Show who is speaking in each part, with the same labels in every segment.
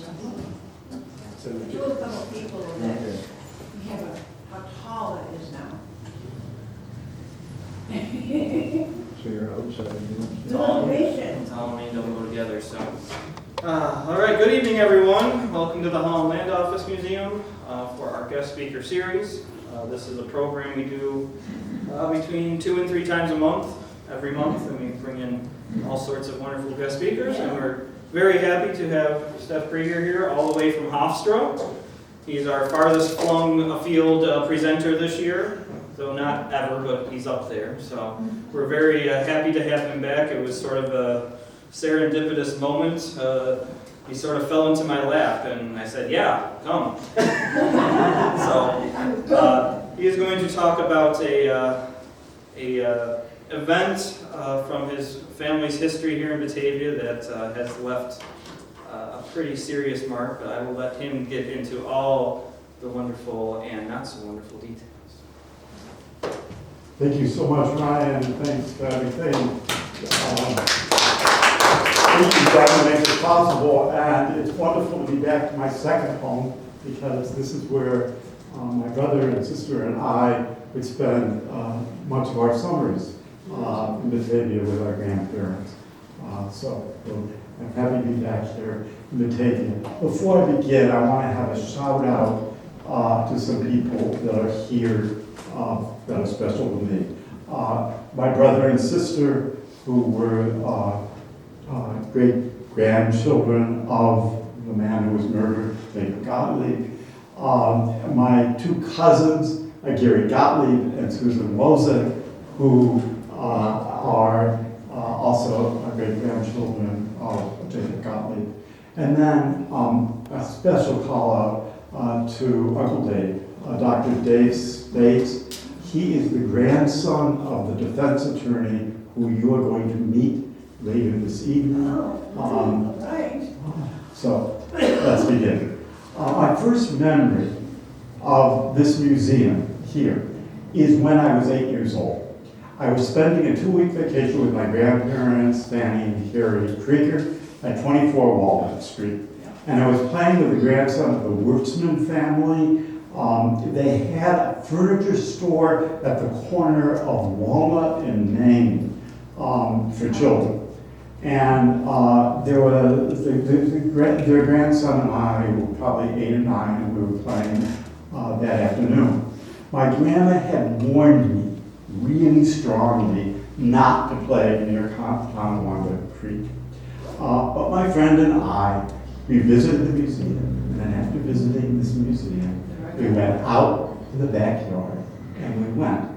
Speaker 1: Two of the couple people that we have how tall it is now.
Speaker 2: So you're outside.
Speaker 1: Little patient.
Speaker 3: Halloween don't go together, so. All right, good evening, everyone. Welcome to the Holland Land Office Museum for our guest speaker series. This is a program we do between 2 and 3 times a month, every month, and we bring in all sorts of wonderful guest speakers, and we're very happy to have Stefan Krieger here, all the way from Hofstra. He's our farthest flung afield presenter this year, though not ever, but he's up there. So we're very happy to have him back. It was sort of a serendipitous moment. He sort of fell into my lap, and I said, yeah, come. So he is going to talk about a event from his family's history here in Batavia that has left a pretty serious mark, but I will let him get into all the wonderful and not so wonderful details.
Speaker 4: Thank you so much, Ryan. Thanks for everything. Thank you, God, that makes it possible. And it's wonderful to be back to my second home, because this is where my brother and sister and I would spend much of our summers in Batavia with our grandparents. So I'm happy to be back here in Batavia. Before I begin, I want to have a shout out to some people that are here that are special to me. My brother and sister, who were great-grandchildren of the man who was murdered, Stefan Krieger. My 2 cousins, Gary Gottlieb and Susan Wozek, who are also great-grandchildren of Stefan Gottlieb. And then a special call out to Uncle Dave, Dr. Dave Spates. He is the grandson of the defense attorney who you are going to meet later this evening.
Speaker 1: Right.
Speaker 4: So let's begin. My first memory of this museum here is when I was 8 years old. I was spending a 2-week vacation with my grandparents, Fanny and Harry Krieger, at 24 Walnut Street. And I was playing with the grandson of the Wurtzman family. They had a furniture store at the corner of Walnut and Main for children. And there was their grandson and I were probably 8 or 9, and we were playing that afternoon. My grandma had warned me really strongly not to play near Tonawanda Creek. But my friend and I, we visited the museum, and then after visiting this museum, we went out to the backyard, and we went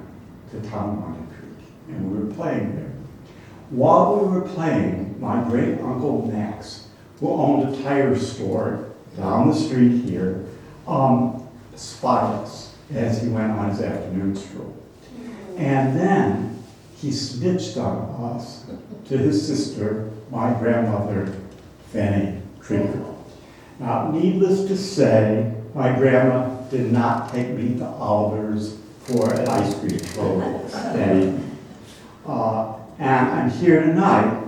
Speaker 4: to Tonawanda Creek, and we were playing there. While we were playing, my great uncle Max, who owned a tire store down the street here, spotted us as he went on his afternoon stroll. And then he snitched on us to his sister, my grandmother, Fanny Krieger. Now, needless to say, my grandma did not take me to Oliver's for an ice cream bowl that evening. And I'm here tonight,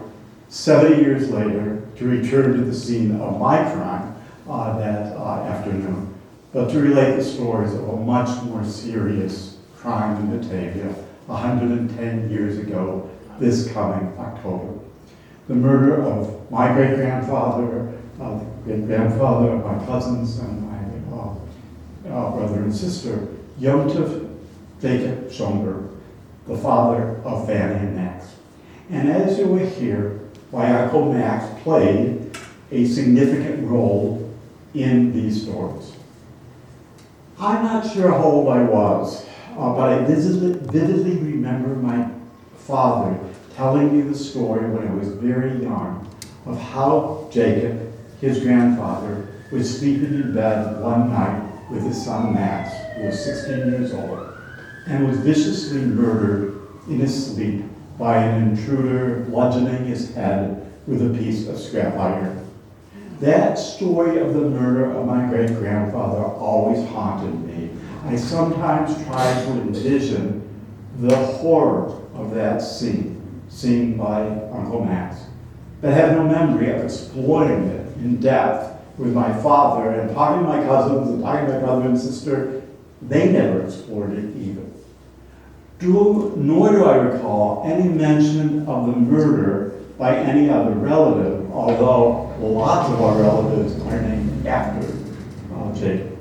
Speaker 4: 70 years later, to return to the scene of my crime that afternoon, but to relate the stories of a much more serious crime in Batavia 110 years ago, this coming October. The murder of my great-grandfather, great-grandfather of my cousins, and my brother and sister, Yomtov Jacob Schoenberg, the father of Fanny and Max. And as you will hear, my Uncle Max played a significant role in these stories. I'm not sure how old I was, but I vividly remember my father telling me the story when I was very young of how Jacob, his grandfather, was sleeping in bed one night with his son Max, who was 16 years old, and was viciously murdered in his sleep by an intruder bludgeoning his head with a piece of scrap iron. That story of the murder of my great-grandfather always haunted me. I sometimes try to envision the horror of that scene, seen by Uncle Max, but have no memory of exploring it in depth with my father and talking to my cousins and talking to my brother and sister, they never explored it either. Nor do I recall any mention of the murder by any other relative, although lots of our relatives are named after Jacob.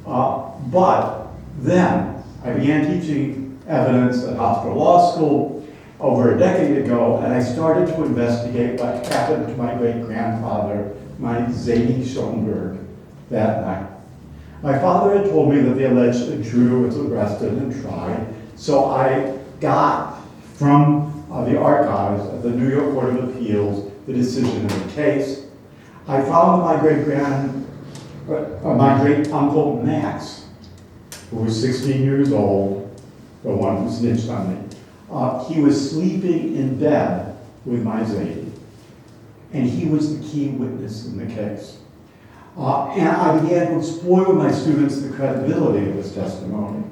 Speaker 4: But then I began teaching evidence at Hofstra Law School over a decade ago, and I started to investigate what happened to my great-grandfather, my Zadie Schoenberg, that night. My father had told me that the alleged intruder was arrested and tried, so I got from the archives of the New York Court of Appeals the decision of the case. I found my great-uncle Max, who was 16 years old, the one who snitched on me. He was sleeping in bed with my Zadie, and he was the key witness in the case. And I began to explore with my students the credibility of his testimony.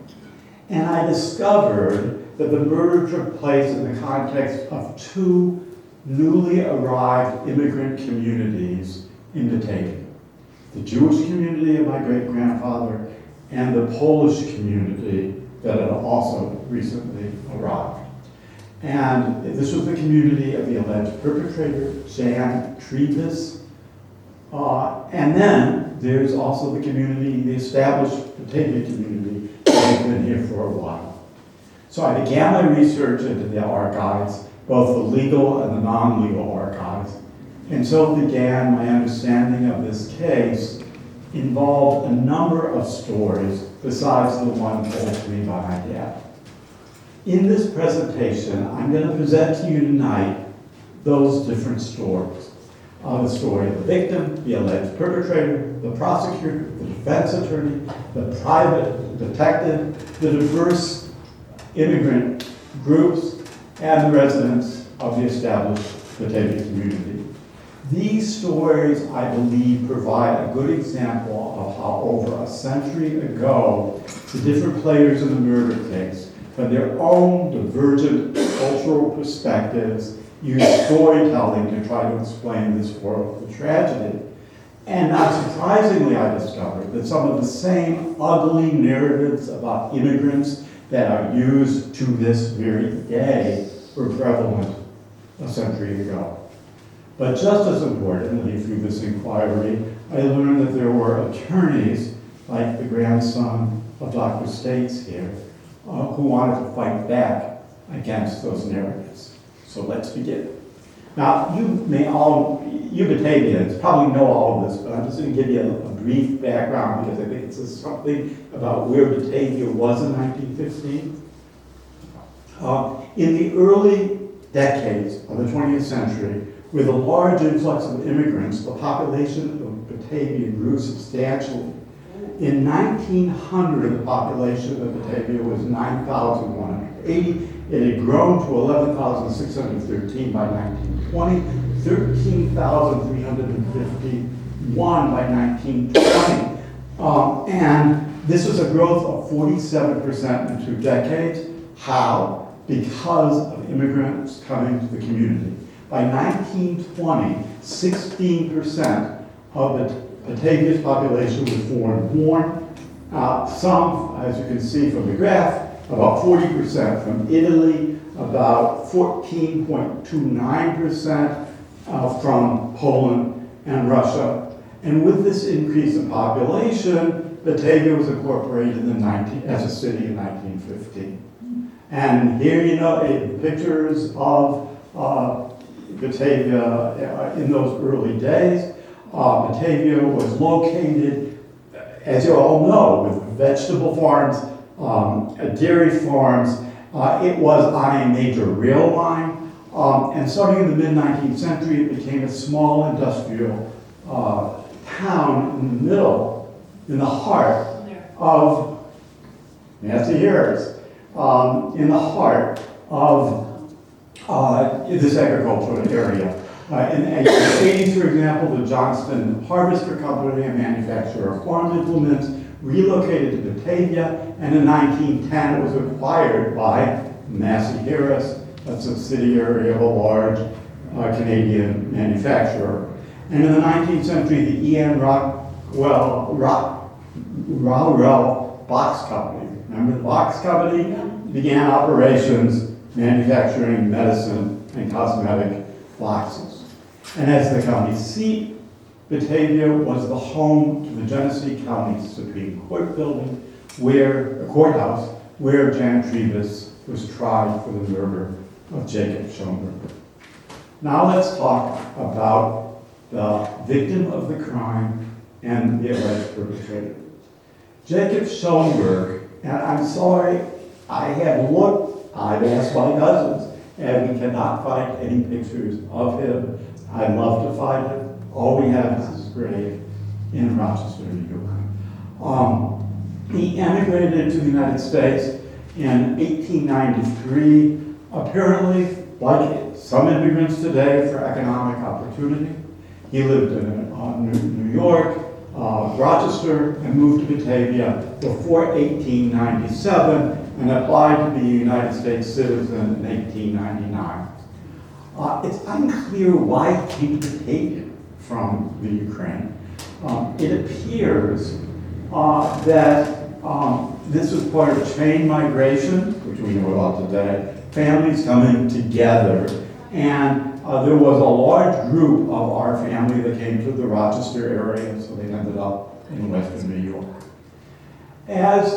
Speaker 4: And I discovered that the murder took place in the context of two newly arrived immigrant communities in Batavia. The Jewish community of my great-grandfather and the Polish community that had also recently arrived. And this was the community of the alleged perpetrator, Jan Trybus. And then there's also the community, the established Batavia community that has been here for a while. So I began my research into the archives, both the legal and the non-legal archives. And so began my understanding of this case involved a number of stories besides the one told to me by my dad. In this presentation, I'm going to present to you tonight those different stories. The story of the victim, the alleged perpetrator, the prosecutor, the defense attorney, the private detective, the diverse immigrant groups, and the residents of the established Batavia community. These stories, I believe, provide a good example of how over a century ago, the different players in the murder case, from their own divergent cultural perspectives, use storytelling to try to explain this horrible tragedy. And not surprisingly, I discovered that some of the same ugly narratives about immigrants that are used to this very day were prevalent a century ago. But just as importantly, through this inquiry, I learned that there were attorneys, like the grandson of Dr. States here, who wanted to fight back against those narratives. So let's begin. Now, you Batavians probably know all of this, but I'm just going to give you a brief background because I think it says something about where Batavia was in 1915. In the early decades of the 20th century, with a large influx of immigrants, the population of Batavia grew substantially. In 1900, the population of Batavia was 9,180. It had grown to 11,613 by 1920, 13,351 by 1920. And this was a growth of 47% in 2 decades. How? Because of immigrants coming to the community. By 1920, 16% of Batavia's population was foreign-born. Some, as you can see from the graph, about 40% from Italy, about 14.29% from Poland and Russia. And with this increase in population, Batavia was incorporated as a city in 1915. And here pictures of Batavia in those early days. Batavia was located, as you all know, with vegetable farms, dairy farms. It was on a major rail line. And starting in the mid-19th century, it became a small industrial town in the middle, in the heart of, Nancy Harris, in the heart of this agricultural area. In the 80s, for example, the Johnston Harvester Company, a manufacturer of farm implements, relocated to Batavia, and in 1910 it was acquired by Massey Harris, a subsidiary of a large Canadian manufacturer. And in the 19th century, the E.N. Rowell Box Company, remember the Box Company? Began operations manufacturing medicine and cosmetic boxes. And as the county seat, Batavia was the home to the Genesee County Supreme Court building, a courthouse, where Jan Trybus was tried for the murder of Jacob Schoenberg. Now let's talk about the victim of the crime and the alleged perpetrator. Jacob Schoenberg, and I'm sorry, I have looked, I've asked my cousins, and we cannot find any pictures of him. I'd love to find him. All we have is his grave in Rochester, New York. He emigrated to the United States in 1893, apparently, like some immigrants today, for economic opportunity. He lived in New York, Rochester, and moved to Batavia before 1897 and applied to be a United States citizen in 1899. It's unclear why he came to Batavia from the Ukraine. It appears that this was part of chain migration, which we know about today, families coming together, and there was a large group of our family that came to the Rochester area, so they ended up in Western New York. Here's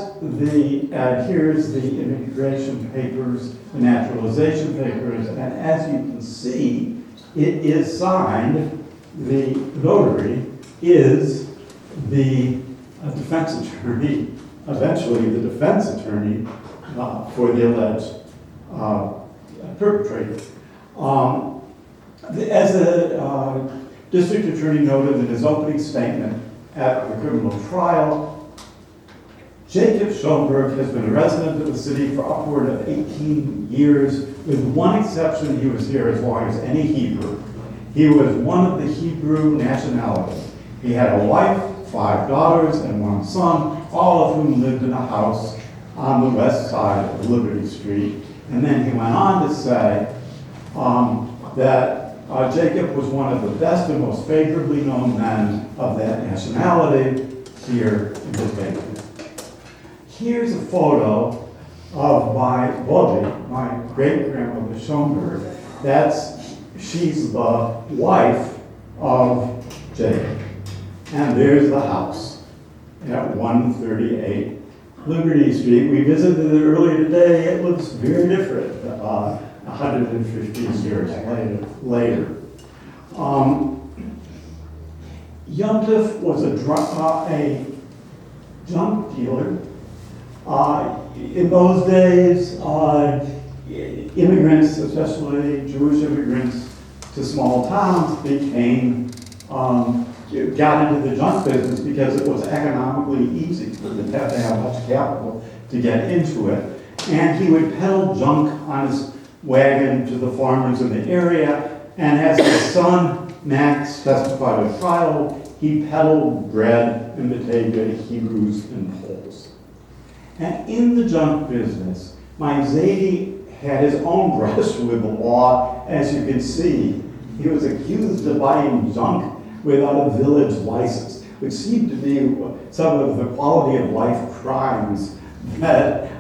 Speaker 4: the immigration papers, the naturalization papers, and as you can see, it is signed. The notary is the defense attorney, eventually the defense attorney for the alleged perpetrator. As the district attorney noted in his opening statement at the criminal trial, Jacob Schoenberg has been a resident of the city for upward of 18 years. With one exception, he was here as long as any Hebrew. He was one of the Hebrew nationality. He had a wife, 5 daughters, and 1 son, all of whom lived in a house on the west side of Liberty Street. And then he went on to say that Jacob was one of the best and most favorably known men of that nationality here in Batavia. Here's a photo of my great-grandmother Schoenberg. She's the wife of Jacob. And there's the house at 138 Liberty Street. We visited it earlier today. It looks very different 150 years later. Yomtov was a junk dealer. In those days, immigrants, especially Jewish immigrants to small towns, got into the junk business because it was economically easy. They didn't have to have much capital to get into it. And he would peddle junk on his wagon to the farmers in the area. And as his son, Max, testified at trial, he peddled bread in Batavia, Hebrews, and Poles. And in the junk business, my Zadie had his own brush with the law. As you can see, he was accused of buying junk without a village license, which seemed to be some of the quality of life crimes that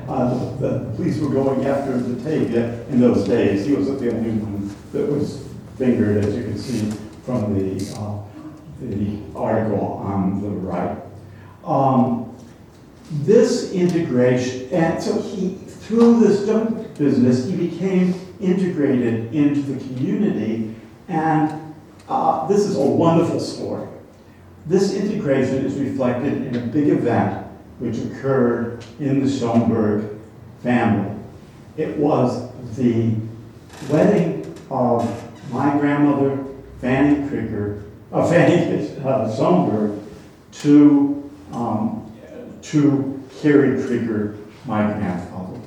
Speaker 4: the police were going after in Batavia in those days. He wasn't the only one that was fingered, as you can see from the article on the right. This integration, and so through this junk business, he became integrated into the community, and this is a wonderful story. This integration is reflected in a big event which occurred in the Schoenberg family. It was the wedding of my grandmother, Fanny Schoenberg, to Carrie Krieger, my grandfather.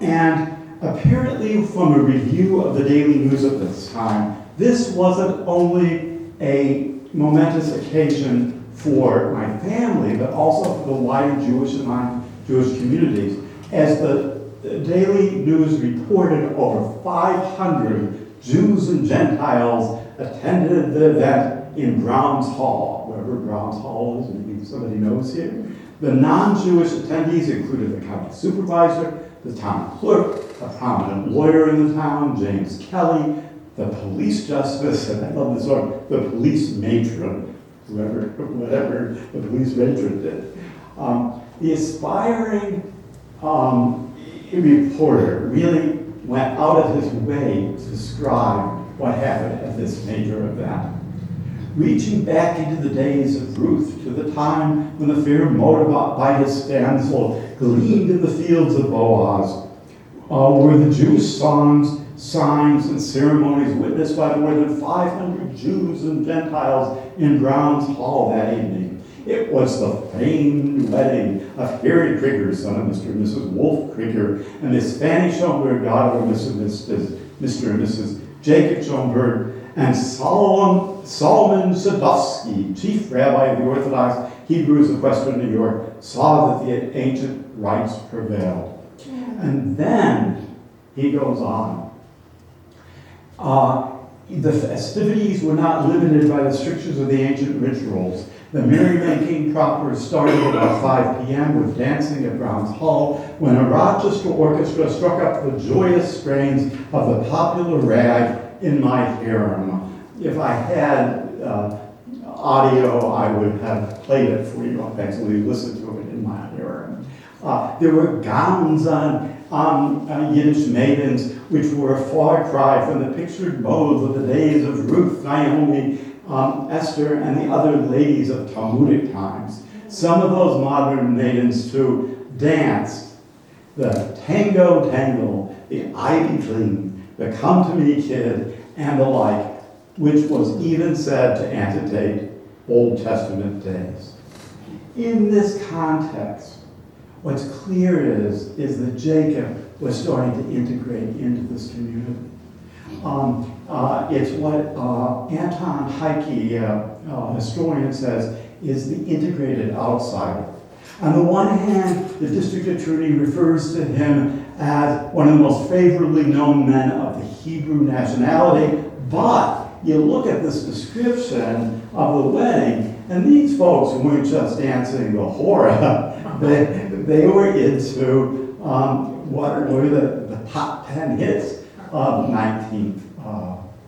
Speaker 4: And apparently from a review of the Daily News at this time, this wasn't only a momentous occasion for my family, but also for the wider Jewish and non-Jewish communities. As the Daily News reported, over 500 Jews and Gentiles attended the event in Brown's Hall, wherever Brown's Hall is, maybe somebody knows here. The non-Jewish attendees included the county supervisor, the town clerk, a prominent lawyer in the town, James Kelly, the police justice, and I love this one, the police matron, whatever the police matron did. The aspiring reporter really went out of his way to describe what happened at this major event. Reaching back into the days of Ruth, to the time when the fair Moabitess damsel gleamed in the fields of Boaz, were the Jewish songs, signs, and ceremonies witnessed by more than 500 Jews and Gentiles in Brown's Hall that evening. It was the famed wedding of Harry Krieger, son of Mr. and Mrs. Wolf Krieger, and Miss Fanny Schoenberg, daughter of Mr. and Mrs. Jacob Schoenberg, and Solomon Sadovsky, chief rabbi of the Orthodox Hebrews of Western New York, saw that the ancient rites prevailed. And then he goes on. The festivities were not limited by the strictures of the ancient rituals. The merrymaking proper started about 5 p.m. with dancing at Brown's Hall when a Rochester orchestra struck up the joyous strains of the popular rag In My Harem. If I had audio, I would have played it for you. I've actually listened to it in my harem. There were gowns on Yiddish maidens, which were a far cry from the pictured modes of the days of Ruth, Naomi, Esther, and the other ladies of Talmudic times. Some of those modern maidens, too, danced the tango tangle, the ivy clean, the come to me kid, and the like, which was even said to antedate Old Testament days. In this context, what's clear is that Jacob was starting to integrate into this community. It's what Anton Heike, historian, says is the integrated outsider. On the one hand, the district attorney refers to him as one of the most favorably known men of the Hebrew nationality, but you look at this description of the wedding, and these folks weren't just dancing the hora, they were into what were the top 10 hits of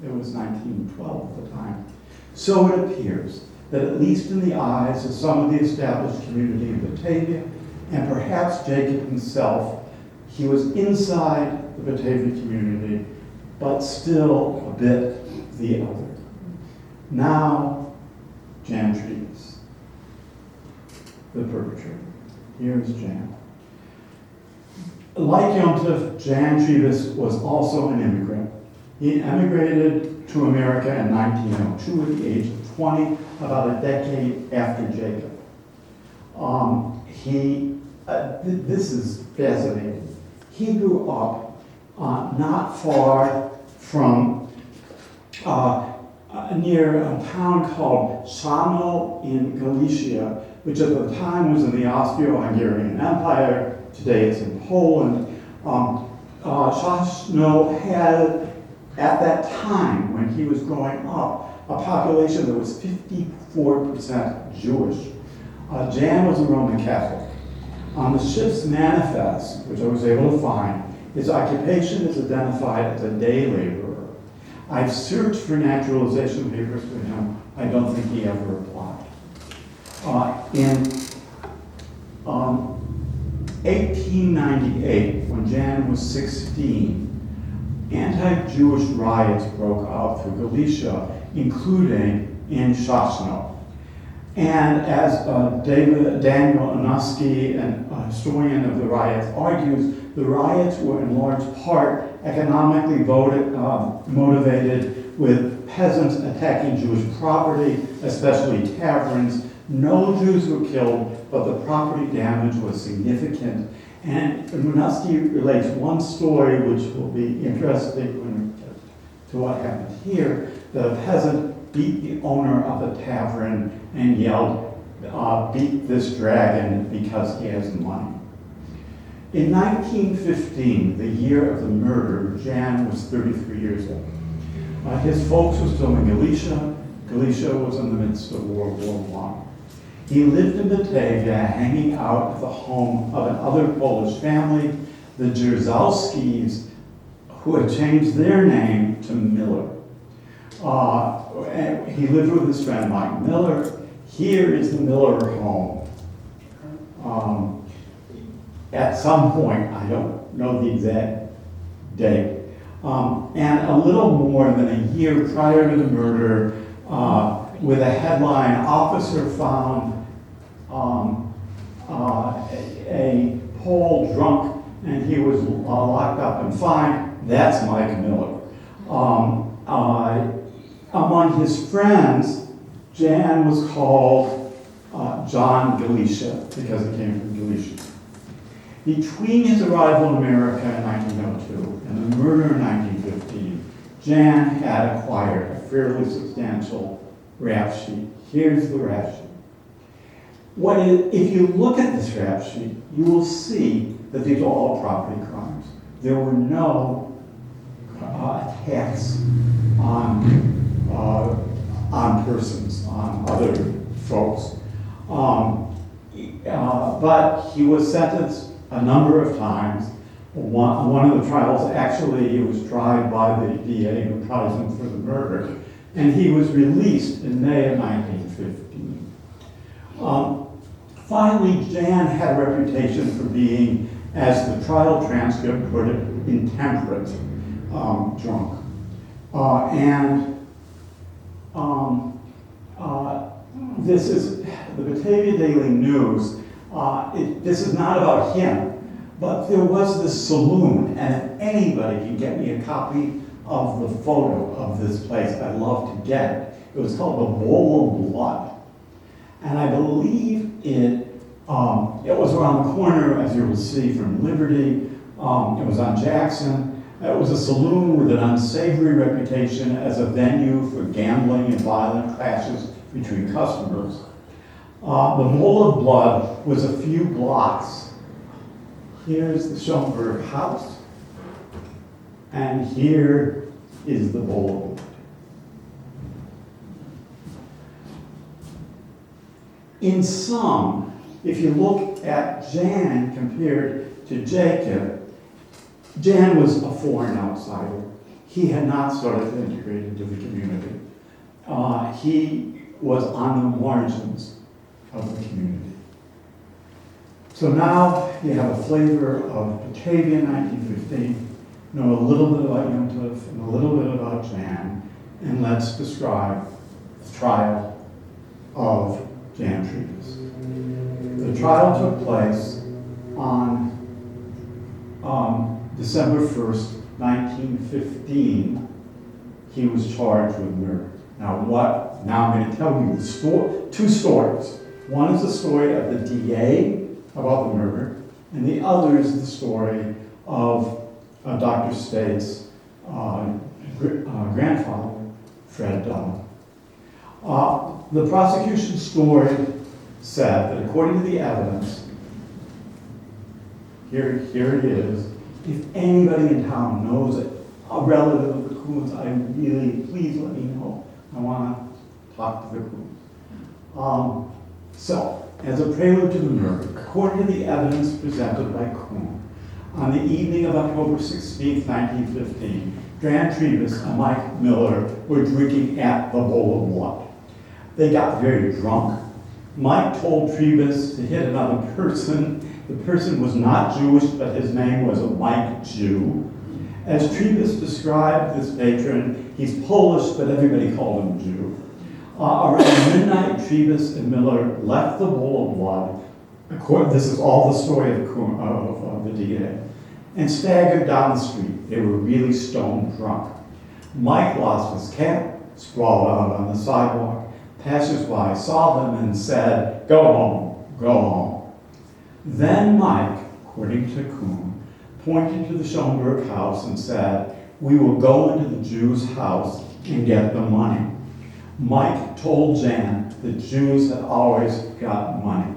Speaker 4: it was 1912 at the time. So it appears that at least in the eyes of some of the established community in Batavia, and perhaps Jacob himself, he was inside the Batavia community, but still a bit the other. Now, Jan Trybus, the perpetrator. Here's Jan. Like Yomtov, Jan Trybus was also an immigrant. He emigrated to America in 1902 at the age of 20, about a decade after Jacob. This is fascinating. He grew up not far from near a town called Szano in Galicia, which at the time was in the Austro-Hungarian Empire. Today it's in Poland. Szano had, at that time when he was growing up, a population that was 54% Jewish. Jan was a Roman Catholic. On the ship's manifest, which I was able to find, his occupation is identified as a day laborer. I've searched for naturalization papers for him. I don't think he ever applied. In 1898, when Jan was 16, anti-Jewish riots broke out through Galicia, including in Szasno. And as Daniel Onosky, a historian of the riots, argues, the riots were in large part economically motivated, with peasants attacking Jewish property, especially taverns. No Jews were killed, but the property damage was significant. And Onosky relates one story which will be interesting when we get to what happened here. The peasant beat the owner of the tavern and yelled, beat this dragon because he has money. In 1915, the year of the murder, Jan was 33 years old. His folks were still in Galicia. Galicia was in the midst of World War I. He lived in Batavia, hanging out at the home of another Polish family, the Jerzalskis, who had changed their name to Miller. And he lived with his friend Mike Miller. Here is the Miller home. At some point, I don't know the exact date, and a little more than a year prior to the murder, with a headline, "Officer found a Pole drunk and he was locked up and fined." That's Mike Miller. Among his friends, Jan was called John Galicia because he came from Galicia. Between his arrival in America in 1902 and the murder in 1915, Jan had acquired a fairly substantial rap sheet. Here's the rap sheet. If you look at this rap sheet, you will see that these are all property crimes. There were no attacks on persons, on other folks. But he was sentenced a number of times. One of the trials, actually, he was tried by the DA who tried him for the murder, and he was released in May of 1915. Finally, Jan had a reputation for being, as the trial transcript put it, intemperate, drunk. This is the Batavia Daily News. This is not about him, but there was this saloon, and if anybody can get me a copy of the photo of this place, I'd love to get it. It was called the Bowl of Blood, and I believe it was around the corner, as you will see, from Liberty. It was on Jackson. It was a saloon with an unsavory reputation as a venue for gambling and violent clashes between customers. The Bowl of Blood was a few blocks. Here's the Schoenberg house, and here is the Bowl of Blood. In sum, if you look at Jan compared to Jacob, Jan was a foreign outsider. He had not started to integrate into the community. He was on the margins of the community. So now you have a flavor of Batavia 1915, know a little bit about Yomtov and a little bit about Jan, and let's describe the trial of Jan Trybus. The trial took place on December 1st, 1915. He was charged with murder. Now I'm going to tell you two stories. One is the story of the DA about the murder, and the other is the story of Dr. State's grandfather, Fred Dunn. The prosecution story said that according to the evidence, here it is, if anybody in town knows it, a relative of the Coons, please let me know. I want to talk to the Coons. So, as a prelude to the murder, according to the evidence presented by Coon, on the evening of October 16, 1915, Jan Trybus and Mike Miller were drinking at the Bowl of Blood. They got very drunk. Mike told Trybus to hit another person. The person was not Jewish, but his name was Mike Jew. As Trybus described this patron, he's Polish, but everybody called him Jew. Around midnight, Trybus and Miller left the Bowl of Blood. This is all the story of the DA, and staggered down the street. They were really stone drunk. Mike lost his cap, sprawled out on the sidewalk. Passers-by saw them and said, "Go home, go home." Then Mike, according to Kuhn, pointed to the Schoenberg house and said, "We will go into the Jew's house and get the money." Mike told Jan that Jews had always got money.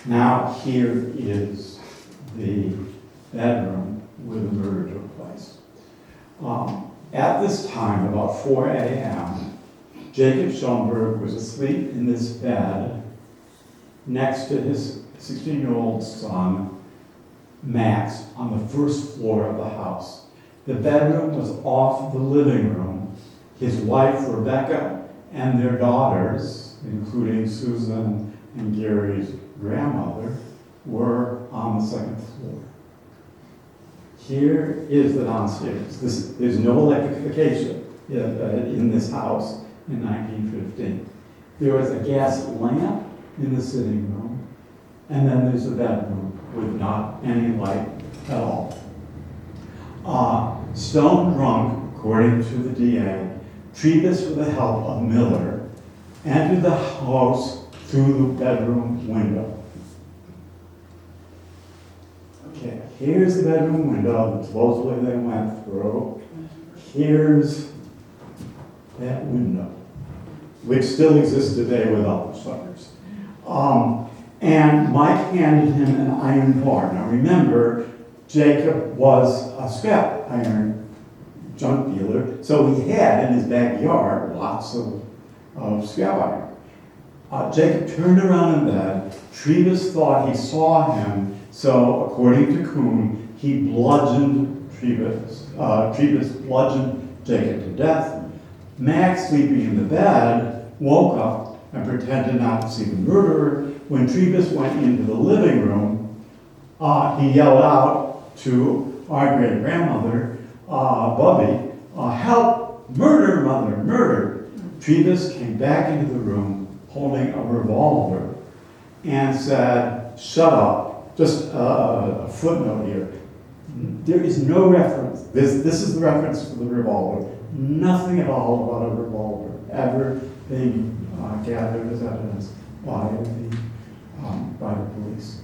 Speaker 4: Now here is the bedroom where the murder took place. At this time, about 4 a.m., Jacob Schoenberg was asleep in this bed next to his 16-year-old son, Max, on the first floor of the house. The bedroom was off the living room. His wife, Rebecca, and their daughters, including Susan and Gary's grandmother, were on the second floor. Here is the downstairs. There's no electrification in this house in 1915. There was a gas lamp in the sitting room, and then there's a bedroom with not any light at all. Stone drunk, according to the DA, Trybus, with the help of Miller, entered the house through the bedroom window. Okay, here's the bedroom window that supposedly they went through. Here's that window, which still exists today without the shutters. And Mike handed him an iron bar. Now remember, Jacob was a scrap iron junk dealer, so he had in his backyard lots of scrap iron. Jacob turned around in bed. Trybus thought he saw him, so according to Kuhn, he bludgeoned Trybus. Trybus bludgeoned Jacob to death. Max, sleeping in the bed, woke up and pretended not to see the murderer. When Trybus went into the living room, he yelled out to our great-grandmother, Bubby, help, murder, mother, murder. Trybus came back into the room holding a revolver and said, shut up. Just a footnote here. There is no reference. This is the reference to the revolver. Nothing at all about a revolver ever being gathered as evidence by the police.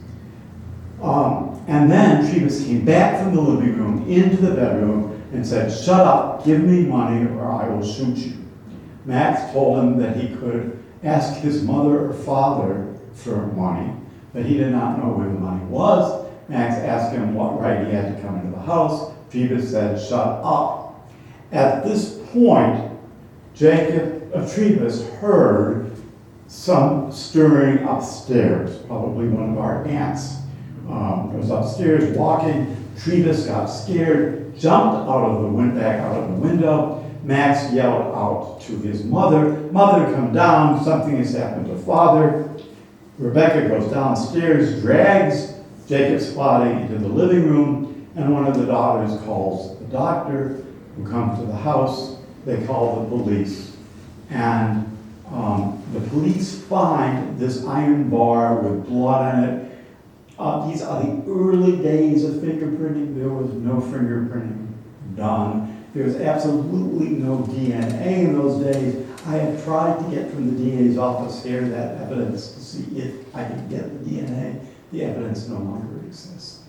Speaker 4: And then Trybus came back from the living room into the bedroom and said, shut up, give me money or I will shoot you. Max told him that he could ask his mother or father for money, but he did not know where the money was. Max asked him what right he had to come into the house. Trybus said, shut up. At this point, Trybus heard some stirring upstairs. Probably one of our aunts was upstairs walking. Trybus got scared, jumped back out of the window. Max yelled out to his mother, "Mother, come down, something has happened to father." Rebecca goes downstairs, drags Jacob's body into the living room, and one of the daughters calls the doctor, who comes to the house. They call the police, and the police find this iron bar with blood on it. These are the early days of fingerprinting. There was no fingerprinting done. There was absolutely no DNA in those days. I have tried to get from the DA's office here that evidence to see if I can get the DNA. The evidence no longer exists.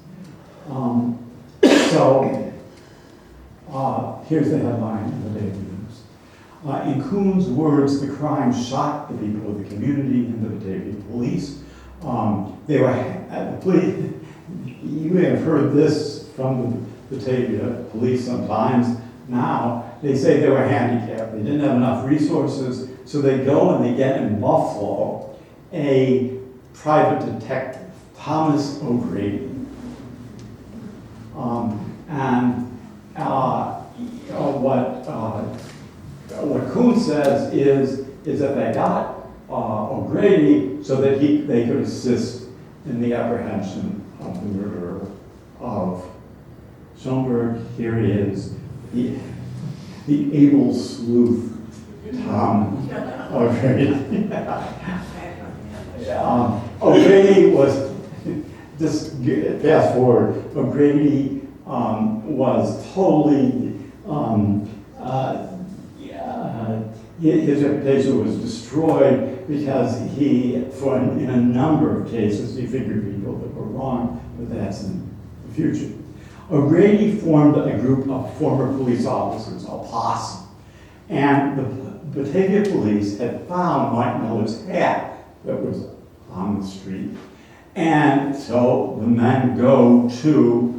Speaker 4: Here's the headline in the Daily News. In Kuhn's words, the crime shocked the people of the community and the Batavia police. They were you may have heard this from the Batavia police sometimes. Now, they say they were handicapped. They didn't have enough resources, so they go and they get in Buffalo a private detective, Thomas O'Grady. What Kuhn says is that they got O'Grady so that they could assist in the apprehension of the murderer of Schoenberg. Here he is, the able sleuth, Tom O'Grady. O'Grady was, just fast forward, O'Grady was totally, his reputation was destroyed because in a number of cases, he figured people that were wrong, but that's in the future. O'Grady formed a group of former police officers, a posse, and the Batavia police had found Mike Miller's hat that was on the street. And so the men go to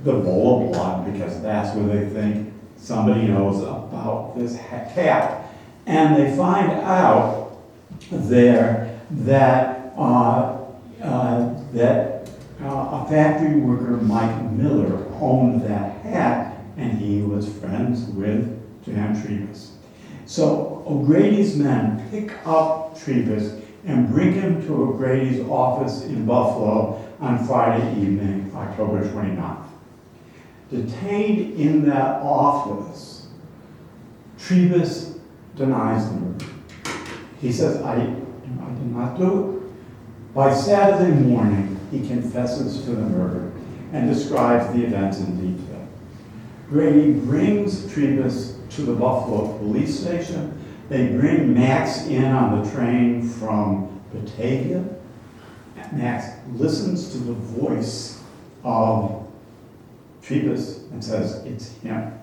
Speaker 4: the bowl of blood because that's where they think somebody knows about this cat. And they find out there that a factory worker, Mike Miller, owned that hat, and he was friends with Jan Trybus. So O'Grady's men pick up Trybus and bring him to O'Grady's office in Buffalo on Friday evening, October 29th. Detained in that office, Trybus denies the murder. He says, I did not do it. By Saturday morning, he confesses to the murder and describes the events in detail. Grady brings Trybus to the Buffalo police station. They bring Max in on the train from Batavia. Max listens to the voice of Trybus and says, it's him.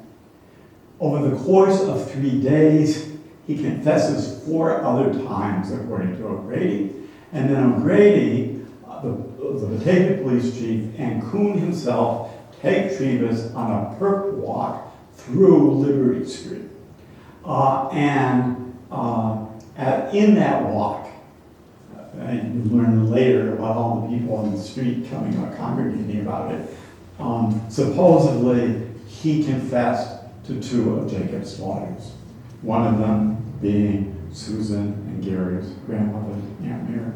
Speaker 4: Over the course of 3 days, he confesses 4 other times, according to O'Grady. And then O'Grady, the Batavia police chief, and Kuhn himself take Trybus on a perp walk through Liberty Street. In that walk, and you learn later about all the people on the street coming up congregating about it, supposedly he confessed to 2 of Jacob's daughters, one of them being Susan and Gary's grandmother, Aunt Mary.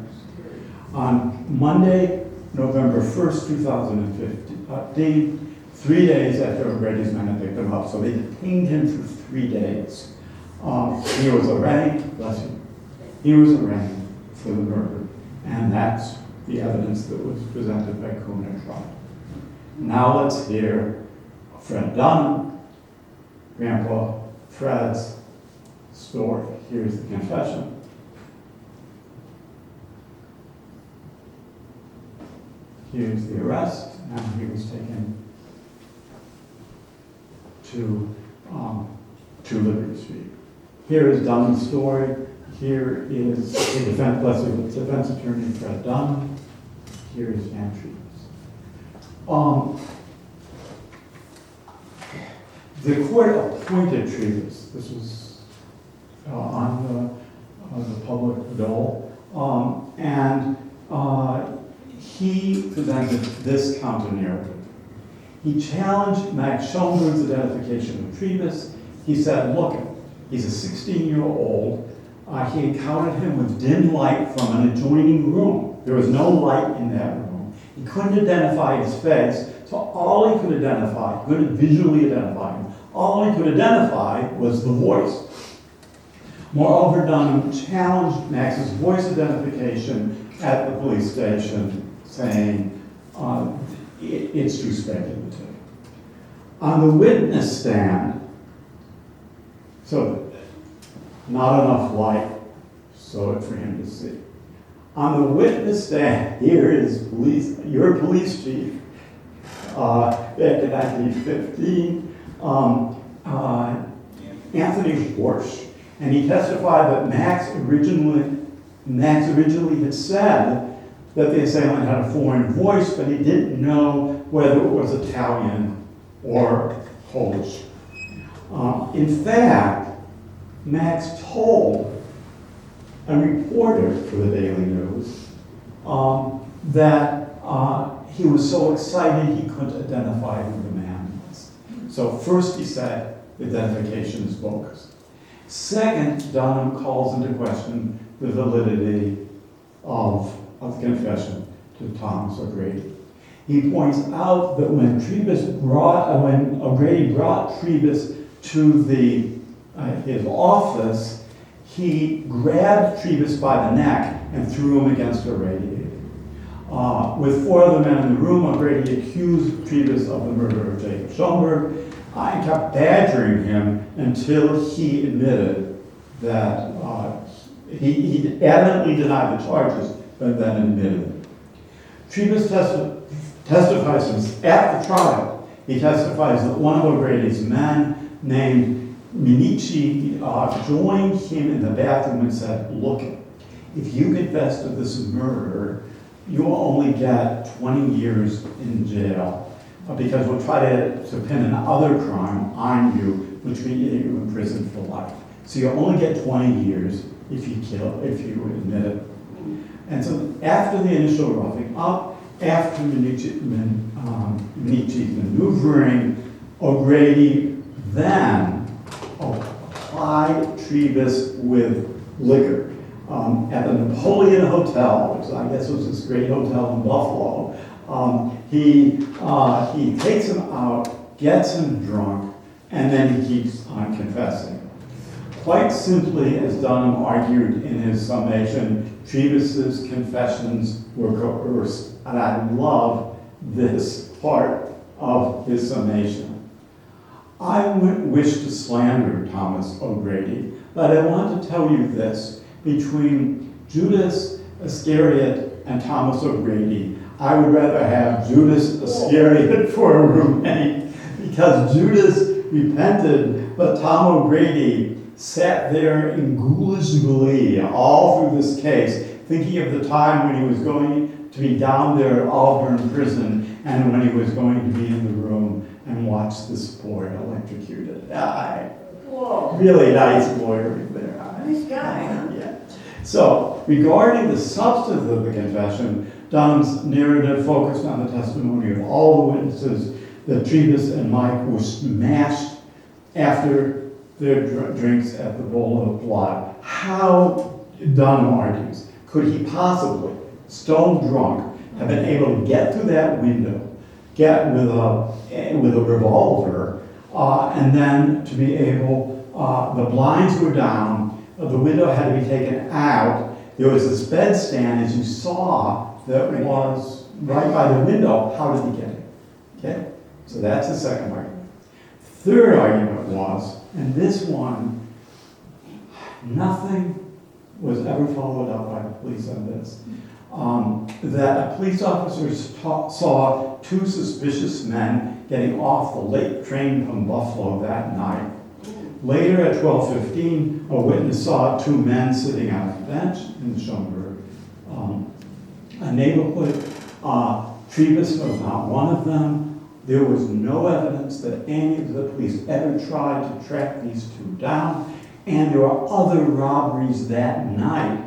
Speaker 4: On Monday, November 1st, 2015, 3 days after O'Grady's men had picked him up, so they detained him for 3 days. He was arraigned, bless you, he was arraigned for the murder, and that's the evidence that was presented by Kuhn at trial. Now let's hear Fred Dunham, Grandpa Fred's story. Here's the confession. Here's the arrest, and he was taken to Liberty Street. Here is Dunham's story. Here is the defense attorney, Fred Dunham. Here is Jan Trybus. The court appointed Trybus. This was on the public dole, and he presented this counter-narrative. He challenged Max Schoenberg's identification of Trybus. He said, look, he's a 16-year-old. He encountered him with dim light from an adjoining room. There was no light in that room. He couldn't identify his face, so all he could identify, couldn't visually identify him, all he could identify was the voice. Moreover, Dunham challenged Max's voice identification at the police station, saying it's too speculative. On the witness stand, so not enough light so for him to see. On the witness stand, here is your police chief, back in 1915, Anthony Schwartz, and he testified that Max originally had said that the assailant had a foreign voice, but he didn't know whether it was Italian or Polish. In fact, Max told a reporter for the Daily News that he was so excited he couldn't identify who the man was. So first he said identification is bogus. Second, Dunham calls into question the validity of the confession to Thomas O'Grady. He points out that when O'Grady brought Trybus to his office, he grabbed Trybus by the neck and threw him against a radiator. With 4 other men in the room, O'Grady accused Trybus of the murder of Jacob Schoenberg and kept badgering him until he admitted that he adamantly denied the charges, but then admitted it. Trybus testifies at the trial. He testifies that one of O'Grady's men named Minichi joined him in the bathroom and said, look, if you confess to this murder, you will only get 20 years in jail. because we'll try to pin another crime on you, which will get you in prison for life. So you only get 20 years if you admit it. And so after the initial roughing up, after Minici's maneuvering, O'Grady then applied Trybus with liquor. At the Napoleon Hotel, which I guess was this great hotel in Buffalo, he takes him out, gets him drunk, and then he keeps on confessing. Quite simply, as Dunham argued in his summation, Trybus's confessions were coerced, and I love this part of his summation. I wouldn't wish to slander Thomas O'Grady, but I want to tell you this. Between Judas Iscariot and Thomas O'Grady, I would rather have Judas Iscariot for a roommate, because Judas repented, but Tom O'Grady sat there in ghoulish glee all through this case, thinking of the time when he was going to be down there at Auburn prison and when he was going to be in the room and watch this boy electrocuted.
Speaker 1: Whoa.
Speaker 4: Really nice boy right there.
Speaker 1: Nice guy, huh?
Speaker 4: Yeah. So, regarding the substance of the confession, Dunham's narrative focused on the testimony of all the witnesses that Trybus and Mike were smashed after their drinks at the Bowl of Blood. How, Dunham argues, could he possibly, stone drunk, have been able to get through that window, get with a revolver, and then to be able, the blinds were down, the window had to be taken out. There was this bedstand, as you saw, that was right by the window. How did he get it? Okay, so that's the second argument. Third argument was, and this one, nothing was ever followed up by the police on this, that a police officer saw two suspicious men getting off the late train from Buffalo that night. Later at 12:15, a witness saw two men sitting on a bench in the Schoenberg neighborhood. Trybus was not one of them. There was no evidence that any of the police ever tried to track these two down. And there were other robberies that night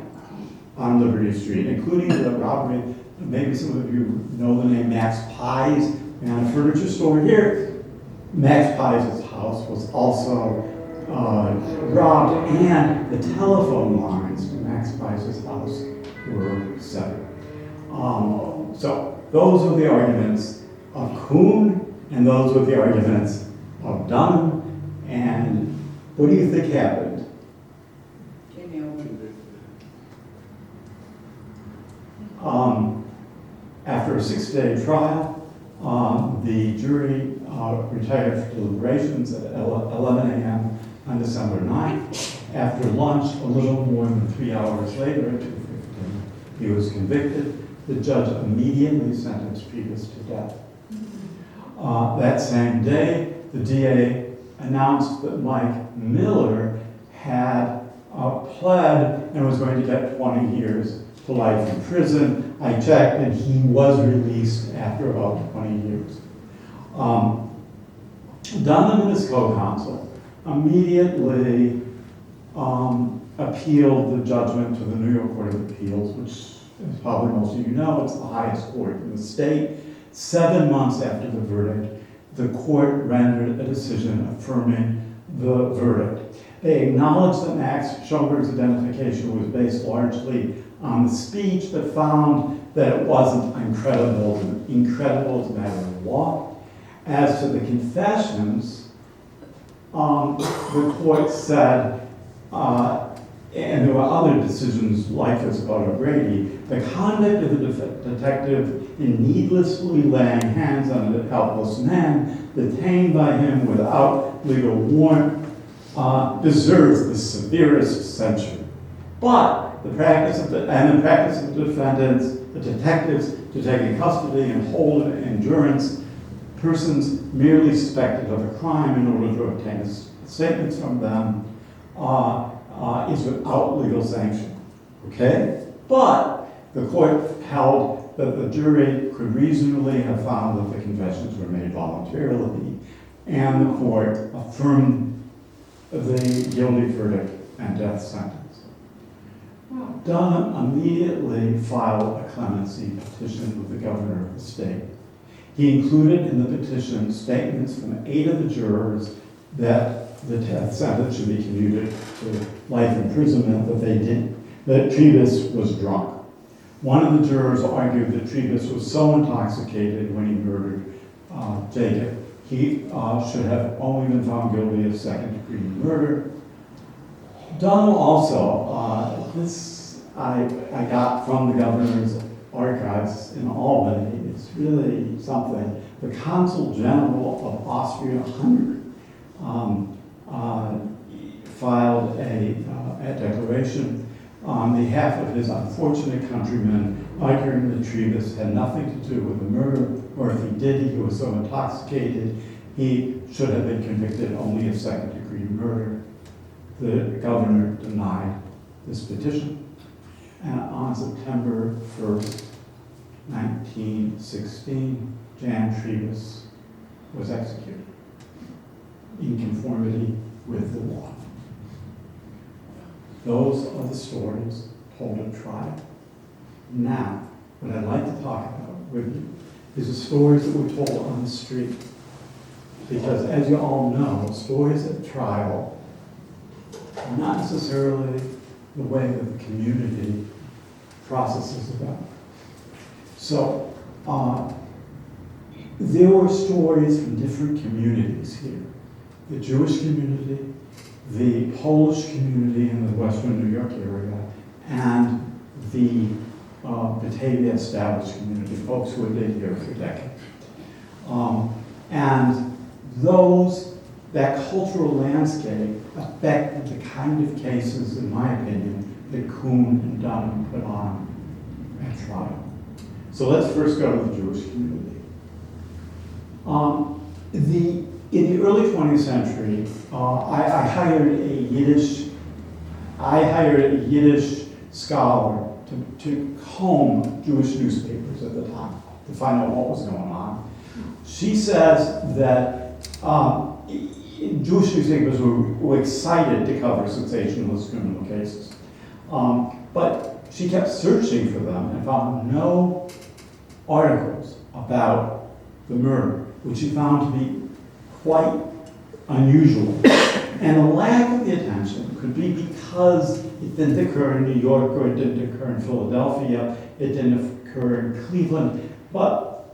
Speaker 4: on Liberty Street, including the robbery, maybe some of you know the name Max Pies, and a furniture store here. Max Pies' house was also robbed, and the telephone lines to Max Pies' house were severed. So those are the arguments of Kuhn, and those were the arguments of Dunham. And what do you think happened? After a 6-day trial, the jury retired for deliberations at 11 a.m. on December 9th. After lunch, a little more than 3 hours later, at 2:15, he was convicted. The judge immediately sentenced Trybus to death. That same day, the DA announced that Mike Miller had pled and was going to get 20 years to life in prison. I checked, and he was released after about 20 years. Dunham and his co-counsel immediately appealed the judgment to the New York Court of Appeals, which, as probably most of you know, it's the highest court in the state. 7 months after the verdict, the court rendered a decision affirming the verdict. They acknowledged that Max Schoenberg's identification was based largely on the speech, but found that it wasn't incredible as a matter of law. As to the confessions, the court said, and there were other decisions like this about O'Grady, the conduct of the detective in needlessly laying hands on a helpless man detained by him without legal warrant deserves the severest censure. But the practice of the defendants, the detectives, to take in custody and hold in endurance persons merely suspected of a crime in order to obtain statements from them is without legal sanction. Okay? But the court held that the jury could reasonably have found that the confessions were made voluntarily, and the court affirmed the guilty verdict and death sentence. Dunham immediately filed a clemency petition with the governor of the state. He included in the petition statements from 8 of the jurors that the death sentence should be commuted to life imprisonment, that Trybus was drunk. One of the jurors argued that Trybus was so intoxicated when he murdered Jacob, he should have only been found guilty of second-degree murder. Dunham also, this I got from the governor's archives in Albany. It's really something. The Consul General of Austria-Hungary filed a declaration on behalf of his unfortunate countrymen, arguing that Trybus had nothing to do with the murder, or if he did, he was so intoxicated, he should have been convicted only of second-degree murder. The governor denied this petition, and on September 1st, 1916, Jan Trybus was executed in conformity with the law. Those are the stories told at trial. Now, what I'd like to talk about with you is the stories that were told on the street. Because as you all know, stories at trial are not necessarily the way that the community processes them. So, there were stories from different communities here. The Jewish community, the Polish community in the Western New York area, and the Batavia established community, folks who had been here for decades. And that cultural landscape affected the kind of cases, in my opinion, that Kuhn and Dunham put on at trial. So let's first go to the Jewish community. In the early 20th century, I hired a Yiddish scholar to comb Jewish newspapers at the time to find out what was going on. She says that Jewish newspapers were excited to cover sensationalist criminal cases. But she kept searching for them and found no articles about the murder, which she found to be quite unusual. And the lack of the attention could be because it didn't occur in New York, or it didn't occur in Philadelphia, it didn't occur in Cleveland. But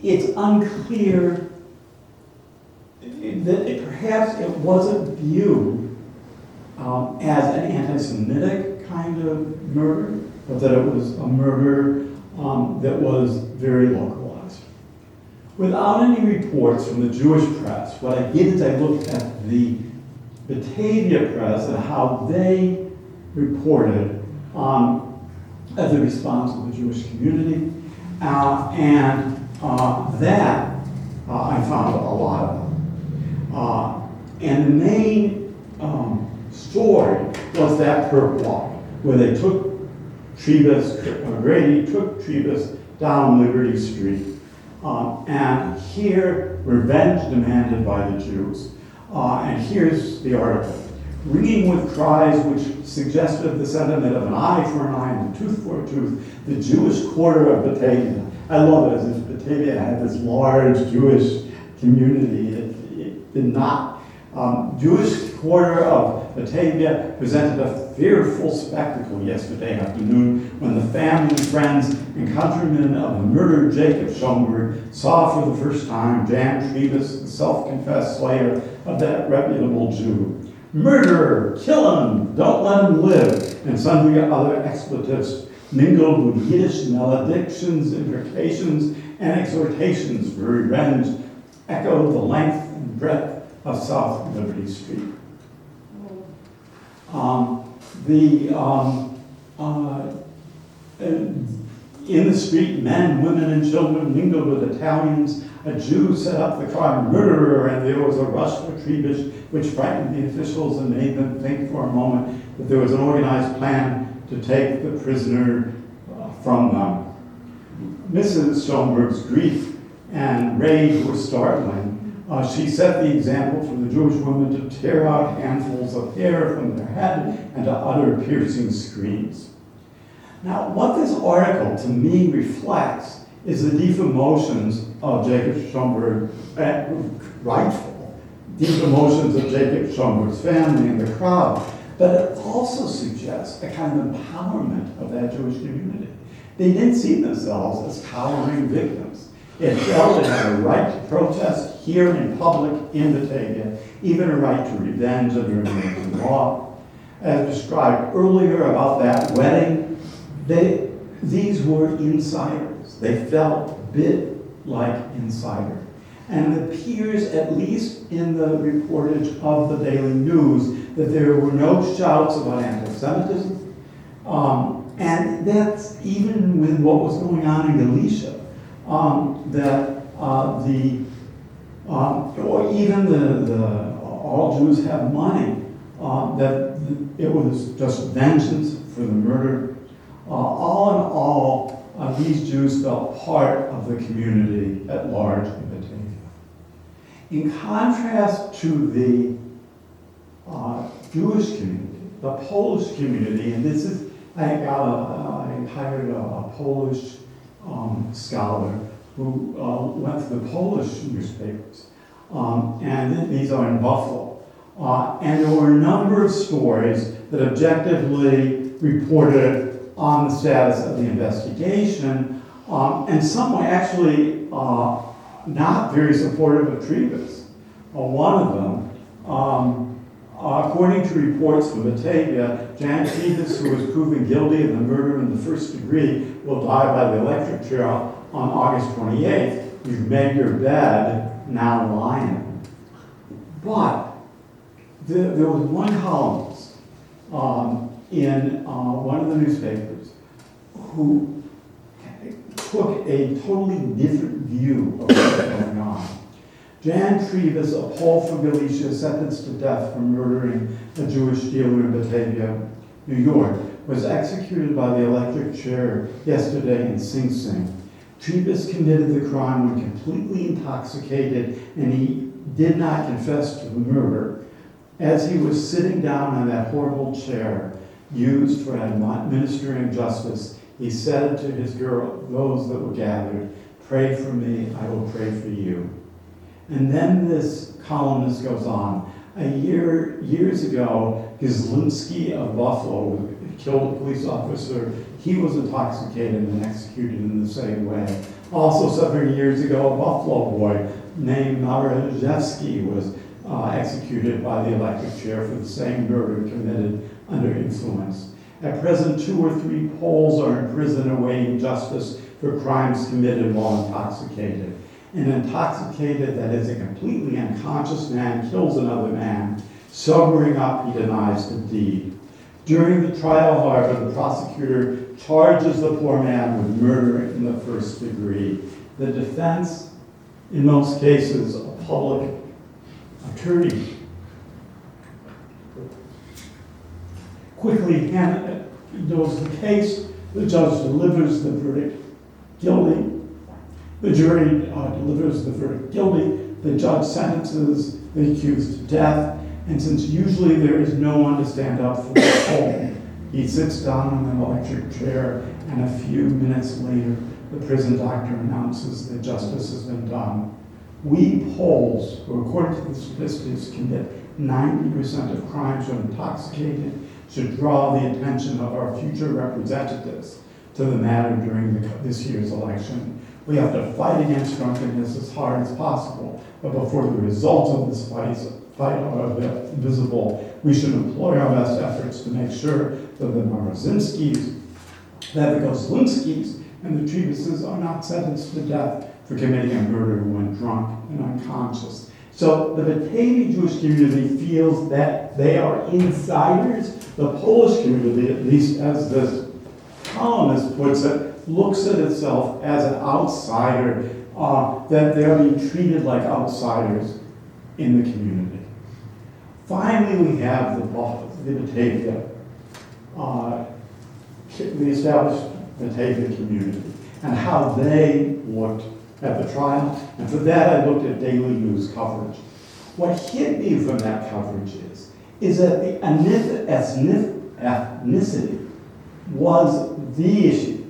Speaker 4: it's unclear that perhaps it wasn't viewed as an anti-Semitic kind of murder, but that it was a murder that was very localized. Without any reports from the Jewish press, what I did is I looked at the Batavia press and how they reported as a response of the Jewish community, and that I found a lot of. And the main story was that perp walk, where they took Grady took Trybus down Liberty Street. And here, revenge demanded by the Jews. And here's the article. Ringing with cries which suggested the sentiment of an eye for an eye and a tooth for a tooth, the Jewish quarter of Batavia. I love it, as if Batavia had this large Jewish community. It did not. Jewish quarter of Batavia presented a fearful spectacle yesterday afternoon when the family, friends, and countrymen of the murdered Jacob Schoenberg saw for the first time Jan Trybus, the self-confessed slayer of that reputable Jew. Murderer, kill him, don't let him live, and sundry other expletives mingled with Yiddish maledictions, imprecations, and exhortations for revenge echoed the length and breadth of South Liberty Street. In the street, men, women, and children mingled with Italians. A Jew set up the cry, murderer, and there was a rush for Trybus, which frightened the officials and made them think for a moment that there was an organized plan to take the prisoner from them. Mrs. Schoenberg's grief and rage were startling. She set the example for the Jewish women to tear out handfuls of hair from their head and to utter piercing screams. Now, what this article to me reflects is the deep emotions of Jacob Schoenberg, rightful, deep emotions of Jacob Schoenberg's family and the crowd, but it also suggests a kind of empowerment of that Jewish community. They didn't see themselves as cowering victims. It felt it had a right to protest here in public in Batavia, even a right to revenge under American law. As described earlier about that wedding, these were insiders. They felt a bit like insider. And it appears, at least in the reportage of the Daily News, that there were no shouts about anti-Semitism. And that's even with what was going on in Galicia, or even the all Jews have money, that it was just vengeance for the murder. All in all, these Jews felt part of the community at large in Batavia. In contrast to the Jewish community, the Polish community, and this is, I hired a Polish scholar who went to the Polish newspapers, and these are in Buffalo. And there were a number of stories that objectively reported on the status of the investigation, and some were actually not very supportive of Trybus. One of them, according to reports from Batavia, Jan Trybus, who was proven guilty of the murder in the first degree, will die by the electric chair on August 28th. You've made your bed, now lie in it. But there was one columnist in one of the newspapers who took a totally different view of what was going on. Jan Trybus, a Pole from Galicia sentenced to death for murdering a Jewish dealer in Batavia, New York, was executed by the electric chair yesterday in Sing Sing. Trybus committed the crime when completely intoxicated, and he did not confess to the murder. As he was sitting down in that horrible chair used for administering justice, he said to his girl, those that were gathered, "Pray for me, I will pray for you." And then this columnist goes on. Years ago, Gizlinski of Buffalo killed a police officer. He was intoxicated and executed in the same way. Also, several years ago, a Buffalo boy named Marajewski was executed by the electric chair for the same murder committed under influence. At present, 2 or 3 Poles are in prison awaiting justice for crimes committed while intoxicated. An intoxicated, that is, a completely unconscious man kills another man. Sobering up, he denies the deed. During the trial, however, the prosecutor charges the poor man with murder in the first degree. The defense, in most cases, a public attorney, quickly knows the case. The judge delivers the verdict guilty. The jury delivers the verdict guilty. The judge sentences the accused to death. And since usually there is no one to stand up for the Pole, he sits down in an electric chair, and a few minutes later, the prison doctor announces that justice has been done. We Poles, who according to the statistics commit 90% of crimes when intoxicated, should draw the attention of our future representatives to the matter during this year's election. We have to fight against drunkenness as hard as possible, but before the results of this fight are visible, we should employ our best efforts to make sure that the Morozinskis, that the Goslinskis, and the Trybuses are not sentenced to death for committing a murder when drunk and unconscious. So the Batavian Jewish community feels that they are insiders. The Polish community, at least as this columnist puts it, looks at itself as an outsider, that they're being treated like outsiders in the community. Finally, we have the Batavia, the established Batavia community and how they looked at the trial. And for that, I looked at daily news coverage. What hit me from that coverage is that the ethnicity was the issue,